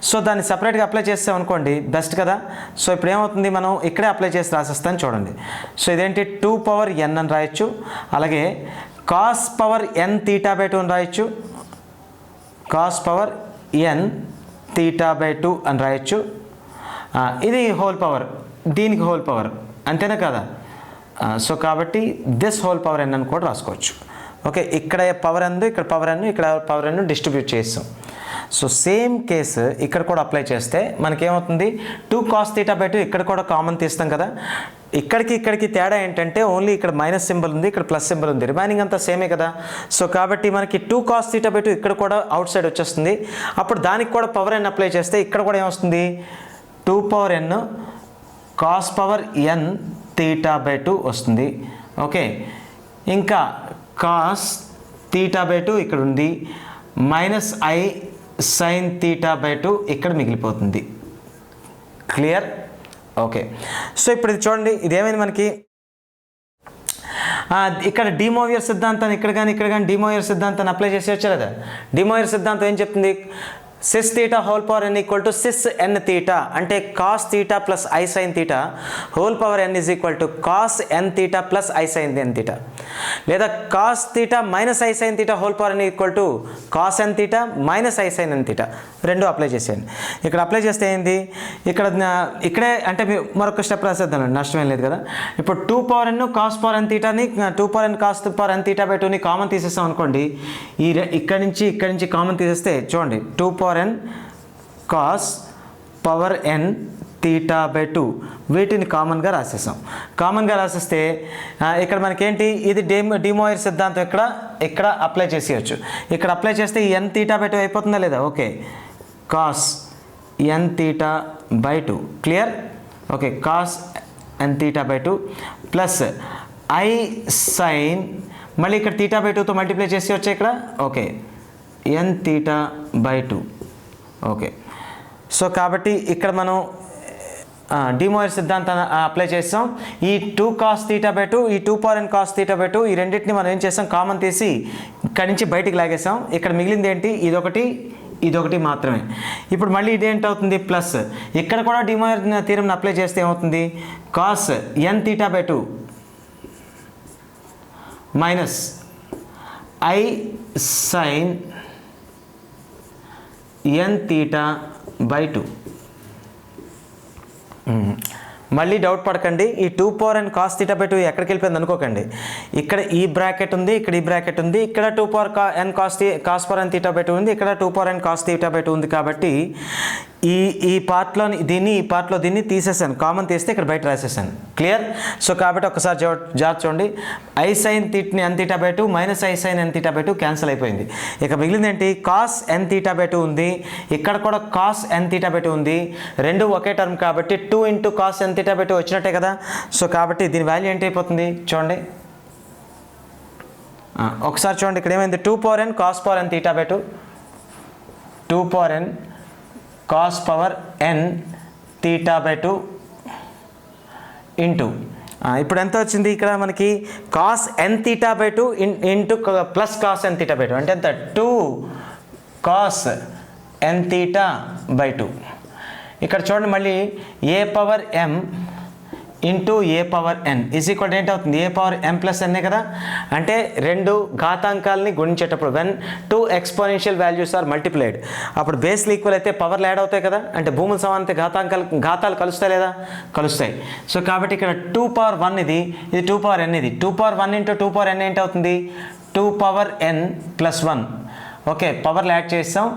A: సో దాన్ని సపరేట్గా అప్లై చేస్తాం అనుకోండి, బెస్ట్ కదా. సో ఇప్పుడు ఏమవుతుంది, మనం ఇక్కడే అప్లై చేసి రాసేస్తాను చూడండి. సో ఇదేంటి 2 పవర్ n అని రాయొచ్చు, అలాగే cos పవర్ n θ/2 అని రాయొచ్చు, cos పవర్ n θ/2 అని రాయొచ్చు. ఇది హోల్ పవర్, దీనికి హోల్ పవర్, అంతేనా కదా. సో కాబట్టి దిస్ హోల్ పవర్ n అని కూడా రాసుకోవచ్చు. ఓకే, ఇక్కడ పవర్ n, ఇక్కడ పవర్ n, ఇక్కడ పవర్ n డిస్ట్రిబ్యూట్ చేస్తాం. సో సేమ్ కేసు ఇక్కడ కూడా అప్లై చేస్తే మనకేమవుతుంది, 2 cos θ/2 ఇక్కడ కూడా కామన్ తీస్తాం కదా. ఇక్కడికి తేడా ఏంటంటే ఓన్లీ ఇక్కడ మైనస్ సింబల్ ఉంది, ఇక్కడ ప్లస్ సింబల్ ఉంది, రిమైనింగ్ అంతా సేమే కదా. సో కాబట్టి మనకి 2 cos θ/2 ఇక్కడ కూడా అవుట్ సైడ్ వచ్చేస్తుంది. అప్పుడు దానికి కూడా పవర్ n అప్లై చేస్తే ఇక్కడ కూడా ఏమొస్తుంది, 2 power n cos power n θ/2 వస్తుంది. ఓకే, ఇంకా cos θ/2 ఇక్కడ ఉంది, మైనస్ I sin θ/2 ఇక్కడ మిగిలిపోతుంది. క్లియర్. ఓకే, సో ఇప్పుడు ఇది చూడండి, ఇదేమైంది మనకి, ఇక్కడ డిమోవియర్ సిద్ధాంతాన్ని ఇక్కడ కానీ డిమోవియర్ సిద్ధాంతాన్ని అప్లై చేసేయచ్చు లేదా. డిమోవియర్ సిద్ధాంతం ఏం చెప్తుంది, sis θ whole power n equal to sis n θ, అంటే cos θ plus I sin θ whole power n is equal to cos n θ plus I sin n θ, లేదా cos θ minus I sin θ whole power n equal to cos n θ minus I sin n θ. రెండు apply చేసేయండి. ఇక్కడ apply చేస్తే ఏంది, ఇక్కడే అంటే మరొక step రాసేద్దాం, నష్టమేం లేదు కదా. ఇప్పుడు 2 power n cos power n θని 2 power n cos power n θ/2ని కామన్ తీసేస్తాం అనుకోండి. ఇక్కడి నుంచి కామన్ తీసేస్తే చూడండి, 2 power n cos power n θ/2 వీటిని కామన్గా రాసేసాం. కామన్గా రాసేస్తే ఇక్కడ మనకేంటి, ఇది డిమోయిర్ సిద్ధాంతం ఇక్కడ అప్లై చేసేయచ్చు. ఇక్కడ అప్లై చేస్తే ఈ n θ/2 అయిపోతుందా లేదా. Okay, cos n θ/2 clear. Okay, cos n θ/2 plus I sin, మళ్ళీ ఇక్కడ θ/2తో మల్టిప్లై చేసేయచ్చు ఇక్కడ. Okay, n θ/2. ఓకే, సో కాబట్టి ఇక్కడ మనం డిమోయిర్ సిద్ధాంతాన్ని అప్లై చేస్తాం. ఈ 2 cos θ/2, ఈ 2 పవర్ n cos θ/2 ఈ రెండింటిని మనం ఏం చేస్తాం, కామన్ తీసి ఇక్కడి నుంచి బయటికి లాగేసాం. ఇక్కడ మిగిలింది ఏంటి, ఇదొకటి మాత్రమే. ఇప్పుడు మళ్ళీ ఇదేంటవుతుంది, ప్లస్ ఇక్కడ కూడా డిమోయిర్ థీరంని అప్లై చేస్తే ఏమవుతుంది, cos n θ/2 minus I sin n θ/2. మళ్ళీ డౌట్ పడకండి, ఈ 2 పవర్ n cos θ/2 ఎక్కడికి వెళ్ళిపోయింది అనుకోకండి. ఇక్కడ ఈ బ్రాకెట్ ఉంది, ఇక్కడ ఈ బ్రాకెట్ ఉంది, ఇక్కడ 2 power n cos power n θ/2 ఉంది, ఇక్కడ 2 పవర్ n cos θ/2 ఉంది. కాబట్టి ఈ పార్ట్లో దీన్ని తీసేసాను, కామన్ తీస్తే ఇక్కడ బయట రాసేసాను. క్లియర్. సో కాబట్టి ఒకసారి జాగ్రత్త చూడండి, I sin n θ/2 minus I sin n θ/2 cancel అయిపోయింది. ఇక మిగిలింది ఏంటి, cos n θ/2 ఉంది, ఇక్కడ కూడా cos n θ/2 ఉంది, రెండు ఒకే టర్మ్ కాబట్టి 2 ఇంటూ cos n θ/2 వచ్చినట్టే కదా. సో కాబట్టి దీని వాల్యూ ఏంటి అయిపోతుంది చూడండి, ఒకసారి చూడండి, ఇక్కడ ఏమైంది, 2 power n cos power n θ/2, 2 power n cos power n θ/2 into ఇప్పుడు ఎంత వచ్చింది ఇక్కడ మనకి cos n theta by 2 into plus cos n theta by 2 అంటే ఎంత 2 కాస్ ఎన్ తీటా బై 2. ఇక్కడ చూడండి మళ్ళీ a power m into a power n is equal ఏంటి అవుతుంది ఏ పవర్ ఎం ప్లస్ ఎన్నే కదా. అంటే రెండు ఘాతాంకాలని గుణించేటప్పుడు when 2 exponential values are multiplied అప్పుడు బేస్లు ఈక్వల్ అయితే పవర్లు యాడ్ అవుతాయి కదా. అంటే భూముల సమానత ఘాతాలు కలుస్తాయి లేదా, కలుస్తాయి. సో కాబట్టి ఇక్కడ 2 పవర్ 1 ఇది 2 పవర్ ఎన్, ఇది 2 పవర్ 1 ఇంటూ 2 పవర్ ఎన్ ఏంటి అవుతుంది 2 పవర్ ఎన్ ప్లస్ 1. ఓకే పవర్లు యాడ్ చేస్తాం.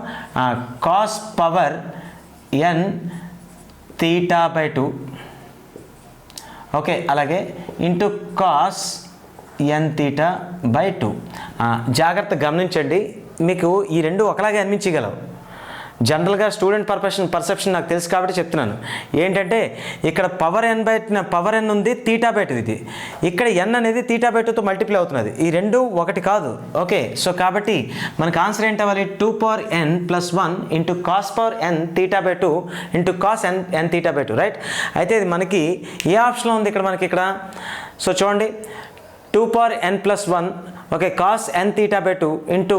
A: Cos power n theta by 2 okay అలాగే into cos n theta by 2. జాగ్రత్తగా గమనించండి, మీకు ఈ రెండు ఒకలాగే అనిపించగలవు. జనరల్గా స్టూడెంట్ పర్సెప్షన్ నాకు తెలుసు కాబట్టి చెప్తున్నాను. ఏంటంటే ఇక్కడ పవర్ ఎన్ ఉంది తీటా బై 2 ఇది, ఇక్కడ ఎన్ అనేది తీటా బై 2తో మల్టిప్లై అవుతున్నది. ఈ రెండు ఒకటి కాదు. ఓకే సో కాబట్టి మనకు ఆన్సర్ ఏంటి అవ్వాలి 2 power n plus 1 into cos power n theta by 2 into cos n theta by 2 right. అయితే ఇది మనకి ఏ ఆప్షన్లో ఉంది ఇక్కడ మనకి ఇక్కడ. సో చూడండి 2 power n plus 1 okay cos n theta by 2 into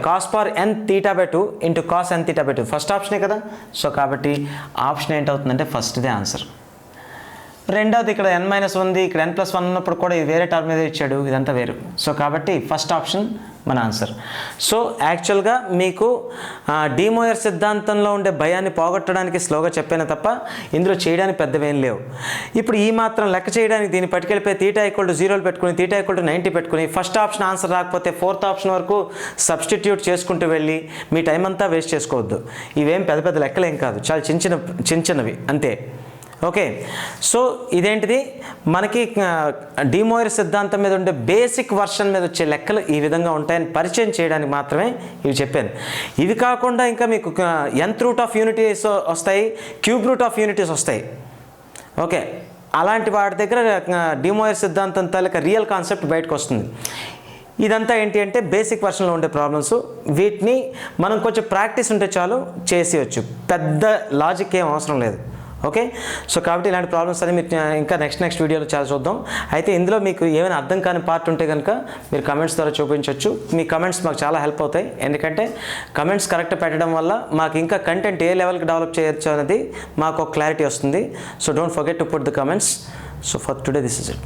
A: cos power n theta by 2 into cos n theta by 2 first ఆప్షనే కదా. సో కాబట్టి ఆప్షన్ ఏంటవుతుందంటే ఫస్ట్దే ఆన్సర్. రెండవది ఇక్కడ n - ఉంది, ఇక్కడ n+1 ఉన్నప్పుడు కూడా ఇది వేరే టర్మ్ మీద ఇచ్చాడు, ఇదంతా వేరు. సో కాబట్టి ఫస్ట్ ఆప్షన్ మన ఆన్సర్. సో యాక్చువల్గా మీకు డీమోయర్ సిద్ధాంతంలో ఉండే భయాన్ని పోగొట్టడానికి స్లోగా చెప్పాను తప్ప ఇందులో చేయడానికి పెద్దవేం లేవు. ఇప్పుడు ఈ మాత్రం లెక్క చేయడానికి దీన్ని పట్టుకెళ్ళిపోయి తీటా ఈక్వల్ టు 0 పెట్టుకుని తీటా ఈక్వల్ టు 90 పెట్టుకుని ఫస్ట్ ఆప్షన్ ఆన్సర్ రాకపోతే ఫోర్త్ ఆప్షన్ వరకు సబ్స్టిట్యూట్ చేసుకుంటూ వెళ్ళి మీ టైం అంతా వేస్ట్ చేసుకోవద్దు. ఇవేం పెద్ద పెద్ద లెక్కలేం కాదు, చాలా చిన్నవి అంతే. ఓకే సో ఇదేంటిది మనకి డీమోయర్ సిద్ధాంతం మీద ఉండే బేసిక్ వర్షన్ మీద వచ్చే లెక్కలు ఈ విధంగా ఉంటాయని పరిచయం చేయడానికి మాత్రమే ఇవి చెప్పాను. ఇవి కాకుండా ఇంకా మీకు nth రూట్ ఆఫ్ యూనిటీస్ వస్తాయి, క్యూబ్ రూట్ ఆఫ్ యూనిటీస్ వస్తాయి. ఓకే అలాంటి వాటి దగ్గర డీమోయర్ సిద్ధాంతం తాలూకా రియల్ కాన్సెప్ట్ బయటకు వస్తుంది. ఇదంతా ఏంటి అంటే బేసిక్ వర్షన్లో ఉండే ప్రాబ్లమ్స్. వీటిని మనం కొంచెం ప్రాక్టీస్ ఉంటే చాలు చేసేయచ్చు, పెద్ద లాజిక్ ఏం అవసరం లేదు. ఓకే సో కాబట్టి ఇలాంటి ప్రాబ్లమ్స్ అని మీరు ఇంకా నెక్స్ట్ వీడియోలో చాలా చూద్దాం. అయితే ఇందులో మీకు ఏమైనా అర్థం కాని పార్ట్ ఉంటే కనుక మీరు కమెంట్స్ ద్వారా చూపించవచ్చు. మీ కమెంట్స్ మాకు చాలా హెల్ప్ అవుతాయి, ఎందుకంటే కమెంట్స్ కరెక్ట్ పెట్టడం వల్ల మాకు ఇంకా కంటెంట్ ఏ లెవెల్కి డెవలప్ చేయొచ్చు అనేది మాకు ఒక క్లారిటీ వస్తుంది. So don't forget to put the comments. So for today this is it.